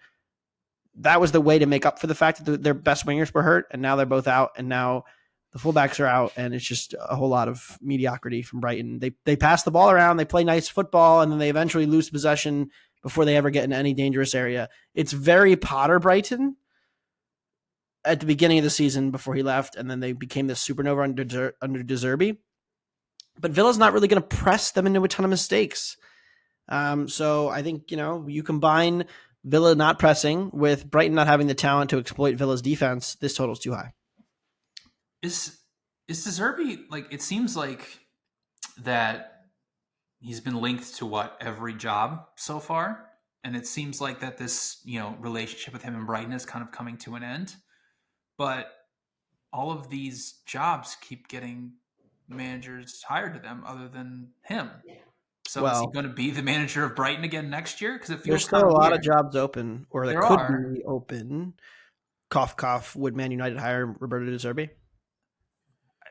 That was the way to make up for the fact that their best wingers were hurt, and now they're both out, and now the fullbacks are out, and it's just a whole lot of mediocrity from Brighton. They pass the ball around, they play nice football, and then they eventually lose possession before they ever get in any dangerous area. It's very Potter Brighton at the beginning of the season before he left, and then they became this supernova under De Zerbi. But Villa's not really going to press them into a ton of mistakes. So I think, you combine Villa not pressing with Brighton not having the talent to exploit Villa's defense, this total's too high. Is De Zerbi, it seems like that he's been linked to every job so far, and it seems like that this relationship with him and Brighton is kind of coming to an end. But all of these jobs keep getting managers hired to them other than him. So is he Well, going to be the manager of Brighton again next year? Because it there's feels still kind a of lot weird. of jobs open, or that There could are. be open. Cough, cough. Would Man United hire Roberto De Zerbi?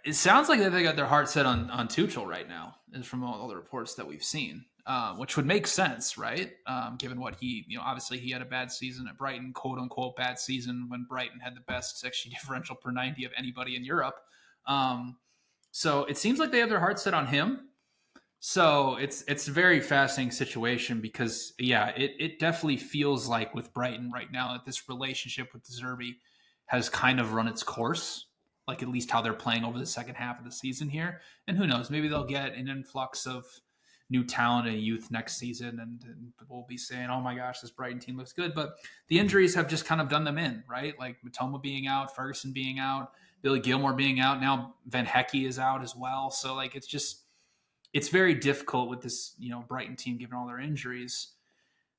It sounds like they got their heart set on Tuchel right now, is from all the reports that we've seen, which would make sense, right? Given what he, obviously he had a bad season at Brighton, quote unquote bad season, when Brighton had the best XG differential per 90 of anybody in Europe. So it seems like they have their heart set on him. So it's a very fascinating situation because, it definitely feels like with Brighton right now that this relationship with De Zerbi has kind of run its course, like at least how they're playing over the second half of the season here. And who knows, maybe they'll get an influx of new talent and youth next season, and we'll be saying, oh my gosh, this Brighton team looks good. But the injuries have just kind of done them in, right? Like Matoma being out, Ferguson being out, Billy Gilmore being out, now Van Hecke is out as well. So like it's very difficult with this, Brighton team given all their injuries.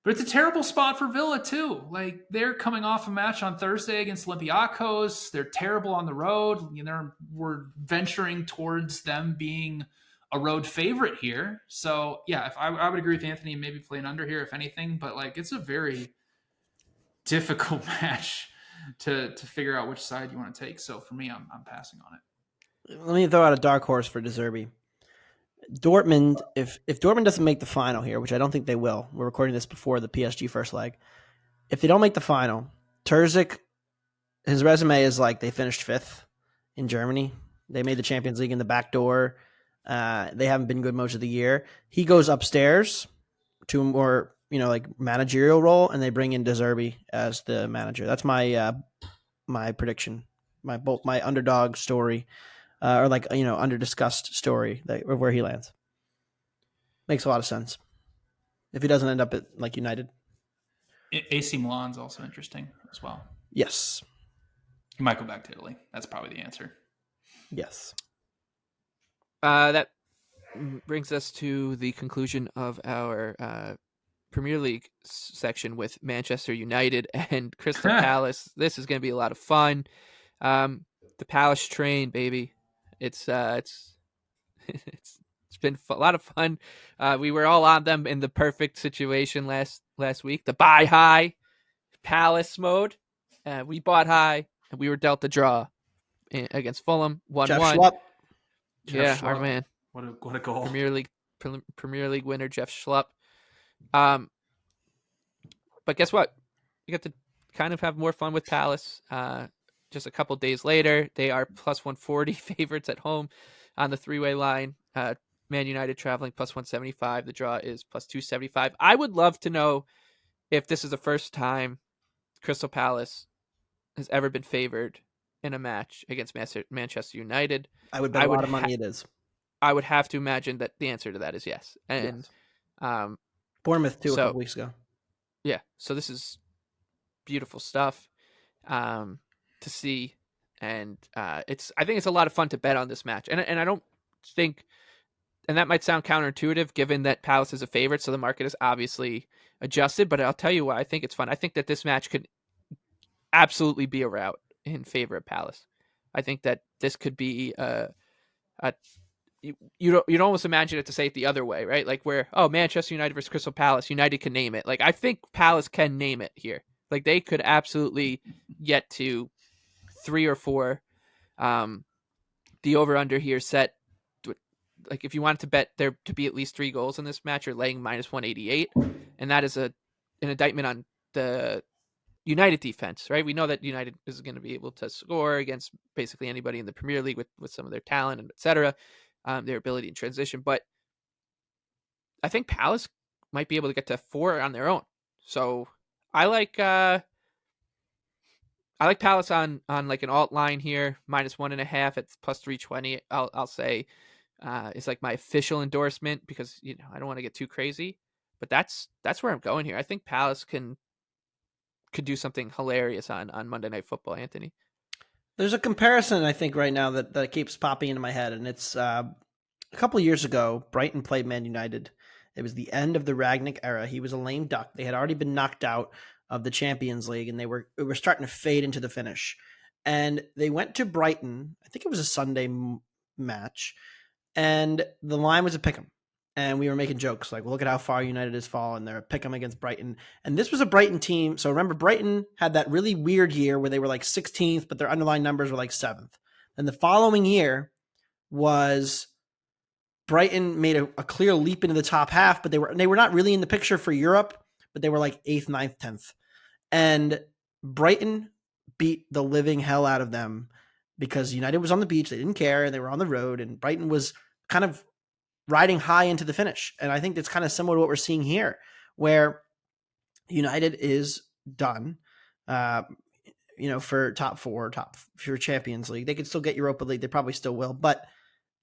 But it's a terrible spot for Villa too. Like they're coming off a match on Thursday against Olympiacos. They're terrible on the road. We're venturing towards them being a road favorite here. So yeah, if I would agree with Anthony, maybe playing under here if anything. But like it's a very difficult match to figure out which side you want to take. So for me, I'm passing on it. Let me throw out a dark horse for De Zerbi. Dortmund, if Dortmund doesn't make the final here, which I don't think they will, we're recording this before the PSG first leg. If they don't make the final, Terzic, his resume is like they finished 5th in Germany. They made the Champions League in the back door. They haven't been good most of the year. He goes upstairs to a more managerial role, and they bring in De Zerbi as the manager. That's my my prediction, my underdog story. Or under discussed story of where he lands. Makes a lot of sense. If he doesn't end up at United. AC Milan's also interesting as well. Yes. He might go back to Italy. That's probably the answer. Yes. That brings us to the conclusion of our Premier League section with Manchester United and Crystal Palace. This is going to be a lot of fun. The Palace train, baby. It's been a lot of fun. We were all on them in the perfect situation last week. The buy high Palace mode. We bought high and we were dealt the draw against Fulham 1-1. Jeff Schlupp. Our man. What a goal. Premier League winner Jeff Schlupp. But guess what? You get to kind of have more fun with Palace. Just a couple days later, they are plus 140 favorites at home on the three-way line. Man United traveling plus 175. The draw is plus 275. I would love to know if this is the first time Crystal Palace has ever been favored in a match against Manchester United. I would bet a lot of money it is. I would have to imagine that the answer to that is yes. And yes. Bournemouth too a couple weeks ago. Yeah, so this is beautiful stuff to see, and I think it's a lot of fun to bet on this match, and I don't think, and that might sound counterintuitive given that Palace is a favorite, so the market is obviously adjusted. But I'll tell you why I think it's fun. I think that this match could absolutely be a rout in favor of Palace. I think that this could be you'd almost imagine it to say it the other way, right? Like where, Manchester United versus Crystal Palace, United can name it. Like I think Palace can name it here. Like they could absolutely get to 3 or 4. The over under here set. Like if you wanted to bet there to be at least 3 goals in this match, you're laying minus 188, and that is an indictment on the United defense, right? We know that United is going to be able to score against basically anybody in the Premier League with some of their talent and etc. Their ability in transition, but I think Palace might be able to get to 4 on their own. So I like Palace on like an alt line here, minus 1.5 at plus 320. I'll say is like my official endorsement because I don't want to get too crazy, but that's where I'm going here. I think Palace could do something hilarious on Monday Night Football, Anthony. There's a comparison I think right now that keeps popping into my head, and it's a couple of years ago, Brighton played Man United, It was the end of the Ragnick era. He was a lame duck. They had already been knocked out of the Champions League, and they were starting to fade into the finish. And they went to Brighton. I think it was a Sunday match, and the line was a pick'em. And we were making jokes like, well, look at how far United has fallen. They're a pick'em against Brighton. And this was a Brighton team. So remember, Brighton had that really weird year where they were like 16th, but their underlying numbers were like 7th. And the following year was Brighton made a clear leap into the top half, but they were not really in the picture for Europe, but they were like 8th, 9th, 10th. And Brighton beat the living hell out of them because United was on the beach. They didn't care. They were on the road, and Brighton was kind of riding high into the finish. And I think that's kind of similar to what we're seeing here, where United is done, for top four, for Champions League. They could still get Europa League. They probably still will, but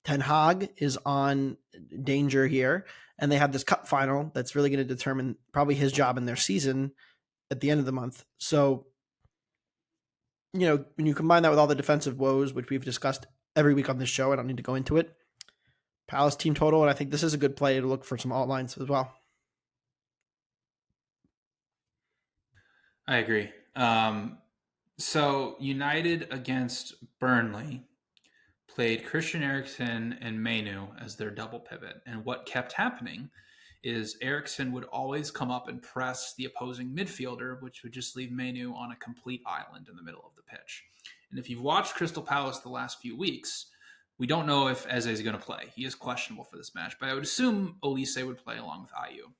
Ten Hag is on danger here, and they have this cup final that's really going to determine probably his job in their season at the end of the month. So, when you combine that with all the defensive woes, which we've discussed every week on this show, I don't need to go into it. Palace team total, and I think this is a good play to look for some alt lines as well. I agree. So United against Burnley played Christian Eriksen and Mainu as their double pivot. And what kept happening is Eriksen would always come up and press the opposing midfielder, which would just leave Mainu on a complete island in the middle of the pitch. And if you've watched Crystal Palace the last few weeks, we don't know if Eze is going to play. He is questionable for this match, but I would assume Olise would play along with Ayew.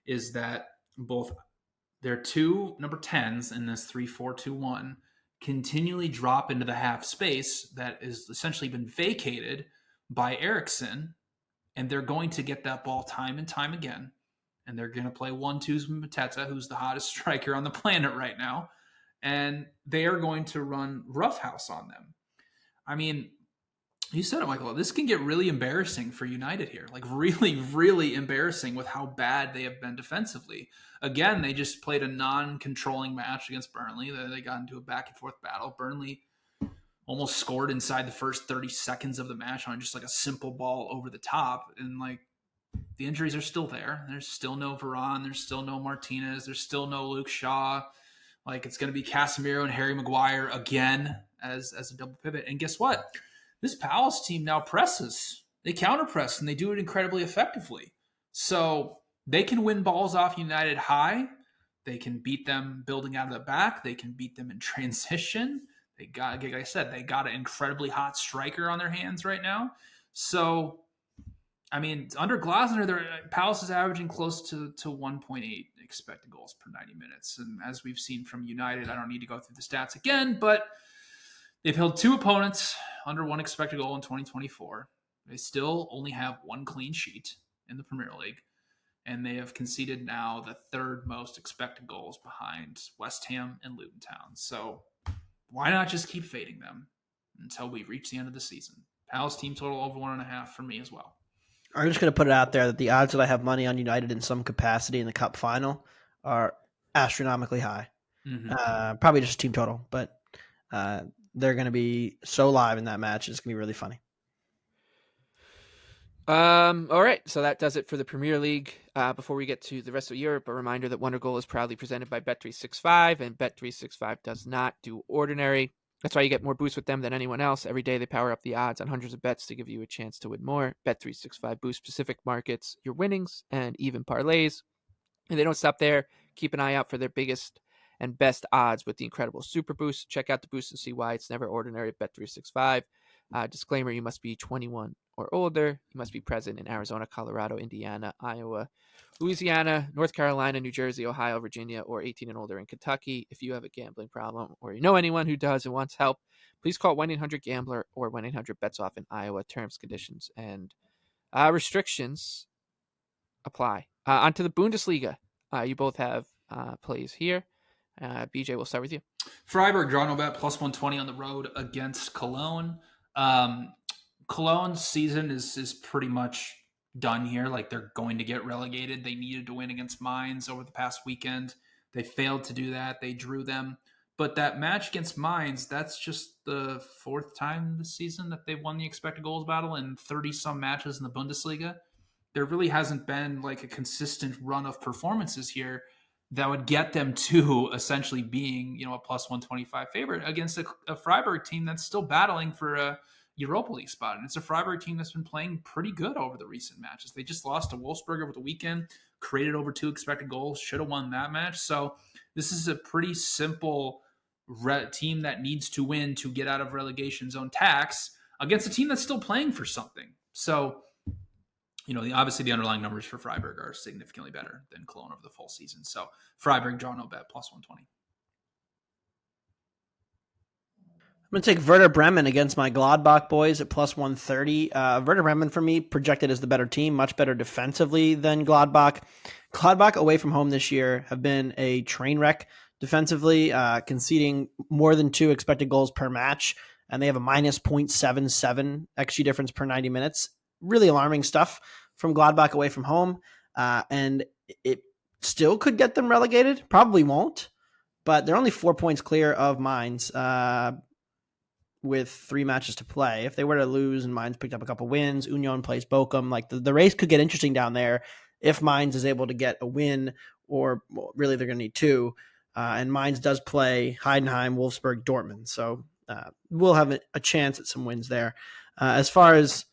Is that both their two number 10s in this 3-4-2-1 continually drop into the half space that is essentially been vacated by Eriksen, and they're going to get that ball time and time again. And they're going to play 1-2s with Mateta, who's the hottest striker on the planet right now. And they are going to run roughhouse on them. I mean, you said it, Michael. This can get really embarrassing for United here. Like really, really embarrassing with how bad they have been defensively. Again, they just played a non-controlling match against Burnley. They got into a back-and-forth battle. Burnley almost scored inside the first 30 seconds of the match on just like a simple ball over the top. And like the injuries are still there. There's still no Varane. There's still no Martinez. There's still no Luke Shaw. Like it's going to be Casemiro and Harry Maguire again as a double pivot. And guess what? This Palace team now presses. They counter-press, and they do it incredibly effectively. So they can win balls off United high. They can beat them building out of the back. They can beat them in transition. They got, like I said, they got an incredibly hot striker on their hands right now. So, I mean, under Glasner, Palace is averaging close to 1.8 expected goals per 90 minutes. And as we've seen from United, I don't need to go through the stats again, but they've held two opponents under one expected goal in 2024. They still only have one clean sheet in the Premier League, and they have conceded now the third most expected goals behind West Ham and Luton Town. So why not just keep fading them until we reach the end of the season? Palace team total over 1.5 for me as well. I'm just going to put it out there that the odds that I have money on United in some capacity in the cup final are astronomically high. Mm-hmm. Probably just team total, but they're going to be so live in that match. It's going to be really funny. All right. So that does it for the Premier League. Before we get to the rest of Europe, a reminder that Wondergoal is proudly presented by Bet365, and Bet365 does not do ordinary. That's why you get more boosts with them than anyone else. Every day they power up the odds on hundreds of bets to give you a chance to win more. Bet365 boosts specific markets, your winnings, and even parlays. And they don't stop there. Keep an eye out for their biggest and best odds with the incredible Super Boost. Check out the boost and see why it's never ordinary at Bet365. Disclaimer, you must be 21 or older. You must be present in Arizona, Colorado, Indiana, Iowa, Louisiana, North Carolina, New Jersey, Ohio, Virginia, or 18 and older in Kentucky. If you have a gambling problem or you know anyone who does and wants help, please call 1-800-GAMBLER or 1-800-BETS-OFF in Iowa. Terms, conditions, and restrictions apply. Onto the Bundesliga. You both have plays here. BJ, we'll start with you. Freiburg, draw no bet, plus 120 on the road against Cologne. Cologne's season is pretty much done here. Like they're going to get relegated. They needed to win against Mainz over the past weekend. They failed to do that. They drew them. But that match against Mainz, that's just the fourth time this season that they've won the expected goals battle in 30-some matches in the Bundesliga. there really hasn't been like a consistent run of performances here that would get them to essentially being, a plus 125 favorite against a Freiburg team that's still battling for a Europa League spot. And it's a Freiburg team that's been playing pretty good over the recent matches. They just lost to Wolfsburg over the weekend, created over 2 expected goals, should have won that match. So this is a pretty simple team that needs to win to get out of relegation zone tax against a team that's still playing for something. So, obviously the underlying numbers for Freiburg are significantly better than Cologne over the full season. So Freiburg, draw no bet, plus 120. I'm going to take Werder Bremen against my Gladbach boys at plus 130. Werder Bremen, for me, projected as the better team, much better defensively than Gladbach. Gladbach away from home this year have been a train wreck defensively, conceding more than 2 expected goals per match, and they have a minus 0.77 XG difference per 90 minutes. Really alarming stuff from Gladbach away from home, and it still could get them relegated. Probably won't, but they're only 4 points clear of Mainz with 3 matches to play. If they were to lose and Mainz picked up a couple wins, Union plays Bochum, like the race could get interesting down there if Mainz is able to get a win, or really they're going to need 2. And Mainz does play Heidenheim, Wolfsburg, Dortmund. So we'll have a chance at some wins there. As far as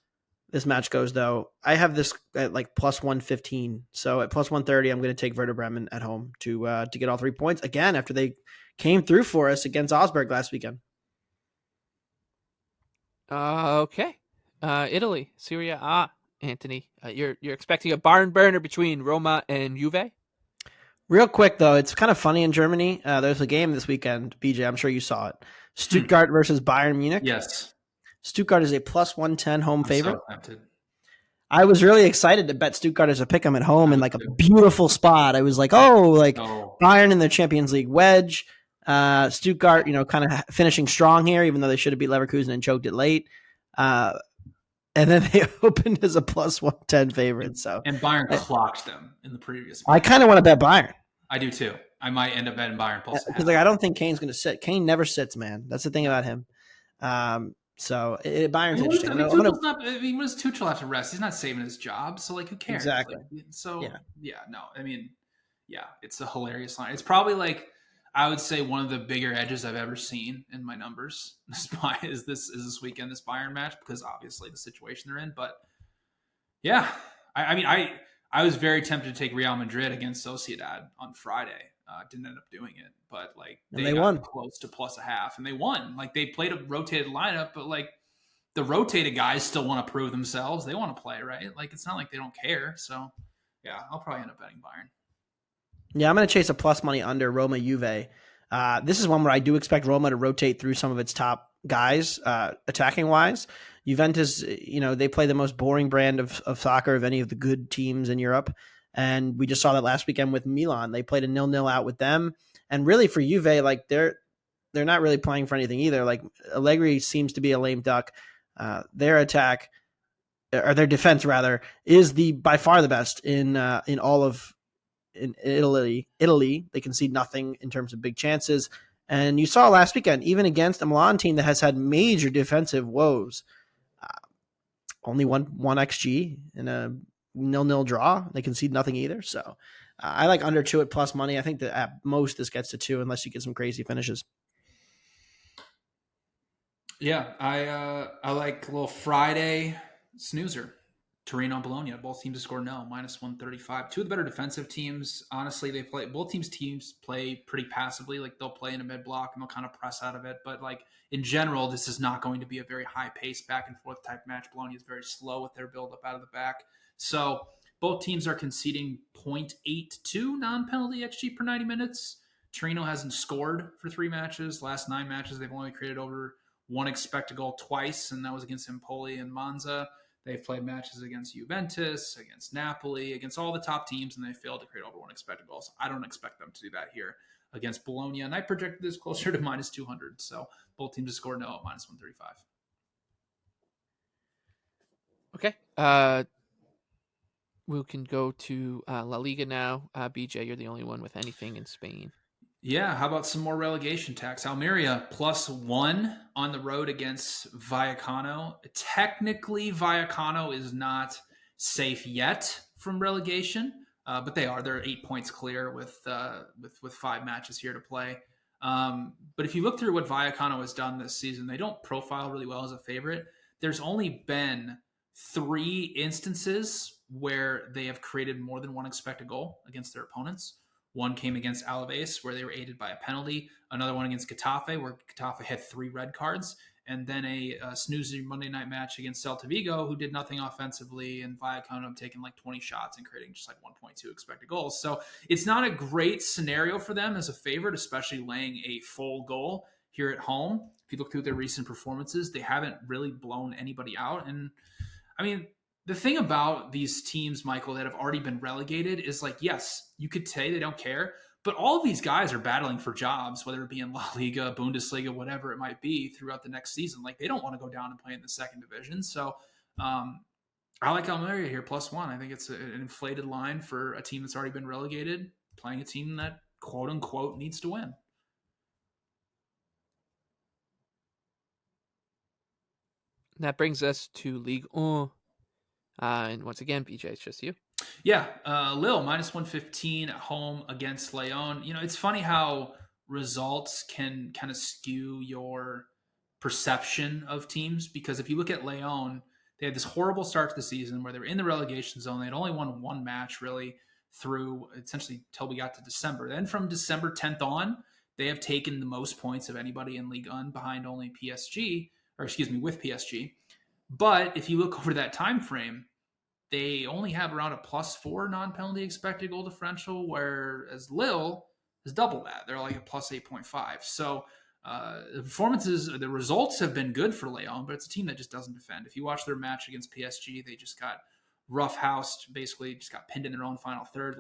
this match goes, though, I have this at like plus 115. So at plus 130, I'm going to take Werder Bremen at home to get all 3 points again after they came through for us against Augsburg last weekend. Okay. Italy, Serie A, Anthony. You're expecting a barn burner between Roma and Juve? Real quick, though, it's kind of funny in Germany. There's a game this weekend, BJ. I'm sure you saw it. Stuttgart versus Bayern Munich. Yes. Stuttgart is a plus 110 home favorite. So tempted. I was really excited to bet Stuttgart as a pick 'em at home in like a beautiful spot. I was like, Bayern in their Champions League wedge. Stuttgart, kind of finishing strong here, even though they should have beat Leverkusen and choked it late. And then they opened as a plus 110 favorite. And Bayern clocked them in the previous match. I kind of want to bet Bayern. I do too. I might end up betting Bayern plus. Because I don't think Kane's going to sit. Kane never sits, man. That's the thing about him. So Bayern's interesting. What does Tuchel have to rest? He's not saving his job, so who cares? Exactly. It's a hilarious line. It's probably I would say one of the bigger edges I've ever seen in my numbers is this weekend, this Bayern match, because obviously the situation they're in. But yeah, I was very tempted to take Real Madrid against Sociedad on Friday. Didn't end up doing it, but they won close to plus a half, and they won. They played a rotated lineup, but the rotated guys still want to prove themselves. They want to play, right? It's not like they don't care. So yeah, I'll probably end up betting Bayern. Yeah, I'm going to chase a plus money under Roma Juve. This is one where I do expect Roma to rotate through some of its top guys, attacking wise. Juventus, they play the most boring brand of soccer of any of the good teams in Europe. And we just saw that last weekend with Milan. They played a 0-0 out with them. And really for Juve, they're not really playing for anything either. Allegri seems to be a lame duck. Their attack, or their defense rather, is by far the best in all of Italy. They concede nothing in terms of big chances. And you saw last weekend, even against a Milan team that has had major defensive woes, only one XG in a 0-0 draw. They concede nothing either. So I like under 2 at plus money. I think that at most this gets to 2 unless you get some crazy finishes. Yeah, I like a little Friday snoozer. Torino, Bologna, both teams to score minus 135. 2 of the better defensive teams. Honestly, both teams play pretty passively. They'll play in a mid block and they'll kind of press out of it. But in general, this is not going to be a very high pace back and forth type match. Bologna is very slow with their build up out of the back. So both teams are conceding 0.82 non-penalty XG per 90 minutes. Torino hasn't scored for 3 matches. Last 9 matches, they've only created over 1 expected goal twice, and that was against Empoli and Monza. They've played matches against Juventus, against Napoli, against all the top teams, and they failed to create over 1 expected goal. So I don't expect them to do that here against Bologna. And I projected this closer to minus 200. So both teams to score at minus 135. Okay. We can go to La Liga now. BJ, you're the only one with anything in Spain. Yeah, how about some more relegation tax? Almeria plus 1 on the road against Vallecano. Technically, Vallecano is not safe yet from relegation, but they are. They're 8 points clear with 5 matches here to play. But if you look through what Vallecano has done this season, they don't profile really well as a favorite. There's only been 3 instances where they have created more than one expected goal against their opponents. One came against Alaves, where they were aided by a penalty. Another one against Getafe, where Getafe had 3 red cards. And then a snoozy Monday night match against Celta Vigo, who did nothing offensively, and Vallecano taking like 20 shots and creating just like 1.2 expected goals. So it's not a great scenario for them as a favorite, especially laying a full goal here at home. If you look through their recent performances, they haven't really blown anybody out. And I mean, the thing about these teams, Michael, that have already been relegated is like, yes, you could say they don't care, but all of these guys are battling for jobs, whether it be in La Liga, Bundesliga, whatever it might be throughout the next season. Like, they don't want to go down and play in the second division. So I like Almeria here, +1. I think it's an inflated line for a team that's already been relegated, playing a team that, quote unquote, needs to win. That brings us to Ligue 1. And once again, BJ, it's just you. Yeah, Lille -115 at home against Lyon. You know, it's funny how results can kind of skew your perception of teams, because if you look at Lyon, they had this horrible start to the season where they were in the relegation zone. They had only won 1 match really through essentially till we got to December. Then from December 10th on, they have taken the most points of anybody in Ligue 1 behind only PSG, or excuse me, with PSG. But if you look over that time frame, they only have around a +4 non-penalty expected goal differential, whereas Lille is double that. They're like a +8.5. So the performances, the results have been good for Lyon, but it's a team that just doesn't defend. If you watch their match against PSG, they just got roughhoused, basically just got pinned in their own final third.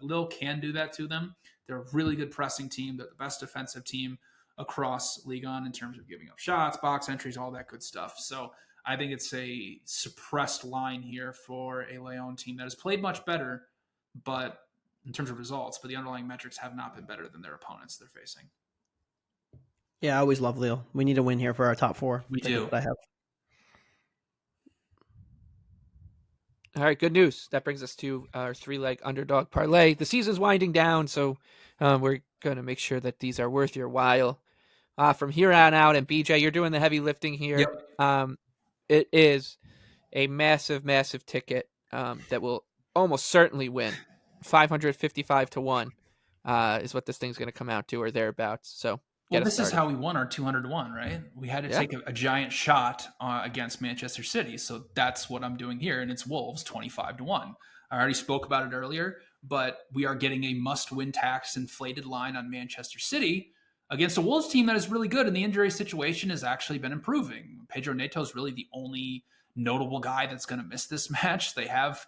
Lille can do that to them. They're a really good pressing team. They're the best defensive team across Ligue 1 in terms of giving up shots, box entries, all that good stuff. So I think it's a suppressed line here for a Lyon team that has played much better, but in terms of results, but the underlying metrics have not been better than their opponents they're facing. Yeah, I always love Lille. We need a win here for our top 4. We do. I have. All right, good news. That brings us to our 3-leg underdog parlay. The season's winding down, so we're going to make sure that these are worth your while. From here on out, and BJ, you're doing the heavy lifting here. Yep. It is a massive, massive ticket that will almost certainly win. 555 to 1 is what this thing's going to come out to, or thereabouts. So this is how we won our 200 to 1, right? We had to take a giant shot against Manchester City. So that's what I'm doing here. And it's Wolves 25 to 1. I already spoke about it earlier, but we are getting a must-win tax inflated line on Manchester City against a Wolves team that is really good. And the injury situation has actually been improving. Pedro Neto is really the only notable guy that's going to miss this match. They have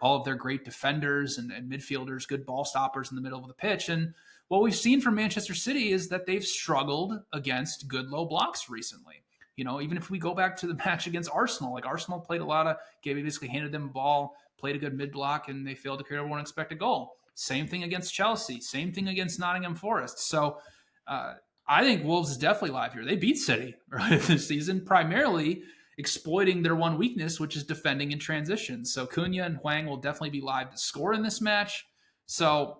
all of their great defenders and midfielders, good ball stoppers in the middle of the pitch. And what we've seen from Manchester City is that they've struggled against good low blocks recently. You know, even if we go back to the match against Arsenal, like Arsenal played basically handed them a ball, played a good mid block, and they failed to create a 1 expected goal. Same thing against Chelsea. Same thing against Nottingham Forest. So I think Wolves is definitely live here. They beat City earlier this season, primarily exploiting their one weakness, which is defending in transition. So Cunha and Hwang will definitely be live to score in this match. So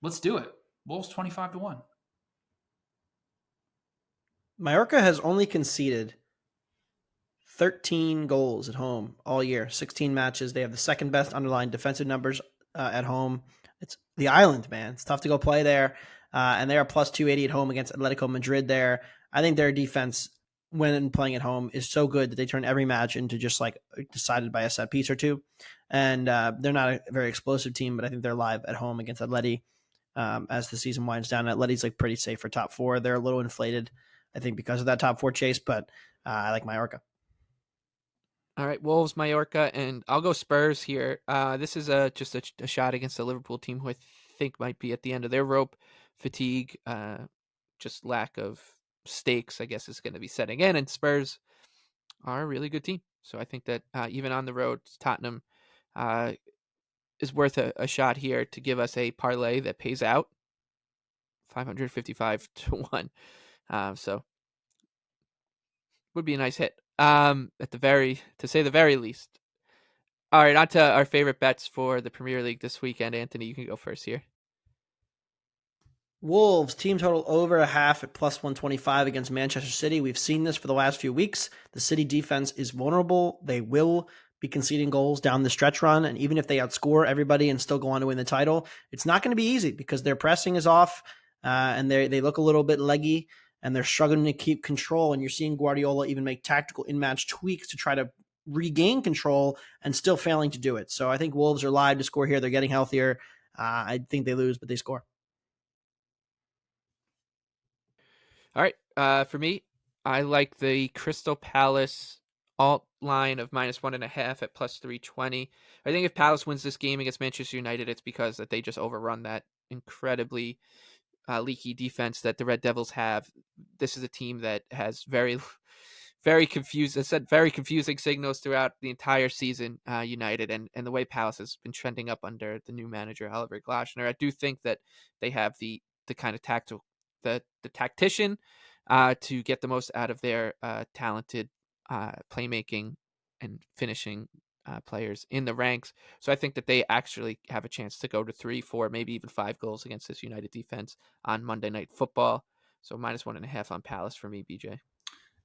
let's do it. Wolves 25 to 1. Mallorca has only conceded 13 goals at home all year, 16 matches. They have the second best underlying defensive numbers at home. It's the island, man. It's tough to go play there. And they are +280 at home against Atletico Madrid there. I think their defense, when playing at home, is so good that they turn every match into just like decided by a set piece or two. And they're not a very explosive team, but I think they're live at home against Atleti as the season winds down. Atleti's like pretty safe for top 4. They're a little inflated, I think, because of that top 4 chase, but I like Mallorca. All right, Wolves, Mallorca, and I'll go Spurs here. This is just a shot against the Liverpool team, who I think might be at the end of their rope. Fatigue, just lack of stakes, I guess, is going to be setting in, and Spurs are a really good team. So I think that even on the road, Tottenham is worth a shot here to give us a parlay that pays out 555 to 1. So would be a nice hit. To say the very least. All right, on to our favorite bets for the Premier League this weekend. Anthony, you can go first here. Wolves, team total over a half at plus 125 against Manchester City. We've seen this for the last few weeks. The City defense is vulnerable. They will be conceding goals down the stretch run. And even if they outscore everybody and still go on to win the title, it's not going to be easy because their pressing is off and they look a little bit leggy and they're struggling to keep control. And you're seeing Guardiola even make tactical in-match tweaks to try to regain control and still failing to do it. So I think Wolves are live to score here. They're getting healthier. I think they lose, but they score. All right. For me, I like the Crystal Palace alt line of -1.5 at plus 320. I think if Palace wins this game against Manchester United, it's because that they just overrun that incredibly leaky defense that the Red Devils have. This is a team that has very confusing signals throughout the entire season, United, and the way Palace has been trending up under the new manager, Oliver Glasner. I do think that they have the kind of the tactician to get the most out of their talented playmaking and finishing players in the ranks. So I think that they actually have a chance to go to 3, 4, maybe even 5 goals against this United defense on Monday Night Football. So -1.5 on Palace for me, BJ.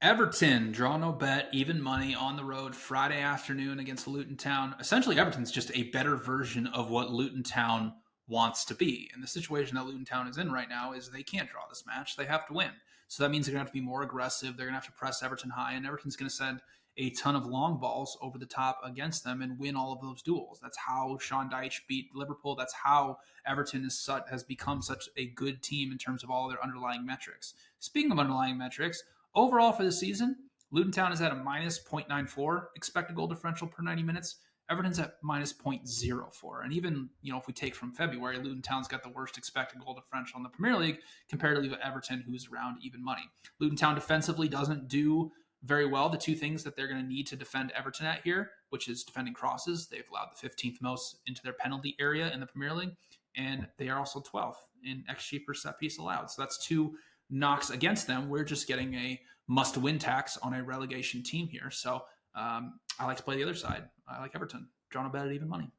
Everton, draw no bet, even money on the road Friday afternoon against Luton Town. Essentially, Everton's just a better version of what Luton Town wants to be. And the situation that Luton Town is in right now is they can't draw this match. They have to win. So that means they're going to have to be more aggressive. They're going to have to press Everton high, and Everton's going to send a ton of long balls over the top against them and win all of those duels. That's how Sean Dyche beat Liverpool. That's how Everton has become such a good team in terms of all their underlying metrics. Speaking of underlying metrics, overall for the season, Luton Town is at a -0.94 expected goal differential per 90 minutes. Everton's at -0.04. And even, if we take from February, Luton Town's got the worst expected goal differential in the Premier League comparatively with Everton, who's around even money. Luton Town defensively doesn't do very well. The two things that they're going to need to defend Everton at here, which is defending crosses. They've allowed the 15th most into their penalty area in the Premier League. And they are also 12th in XG per set piece allowed. So that's two knocks against them. We're just getting a must-win tax on a relegation team here. So I like to play the other side. I like Everton. Drawn a bet at even money.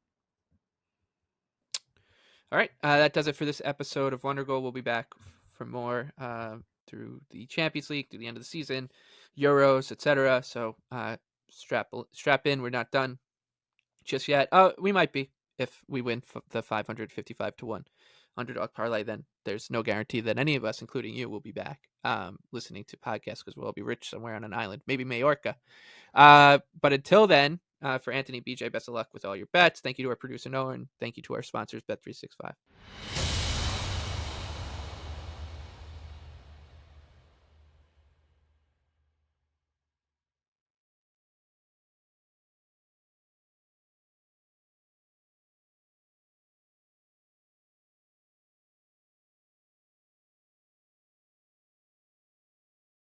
All right. That does it for this episode of Wondergoal. We'll be back for more through the Champions League, through the end of the season, Euros, etc. So strap in. We're not done just yet. We might be if we win the 555-1 Underdog Parlay. Then there's no guarantee that any of us, including you, will be back listening to podcasts because we'll be rich somewhere on an island, maybe Majorca. But until then, for Anthony, BJ, best of luck with all your bets. Thank you to our producer Noah, and thank you to our sponsors, Bet365.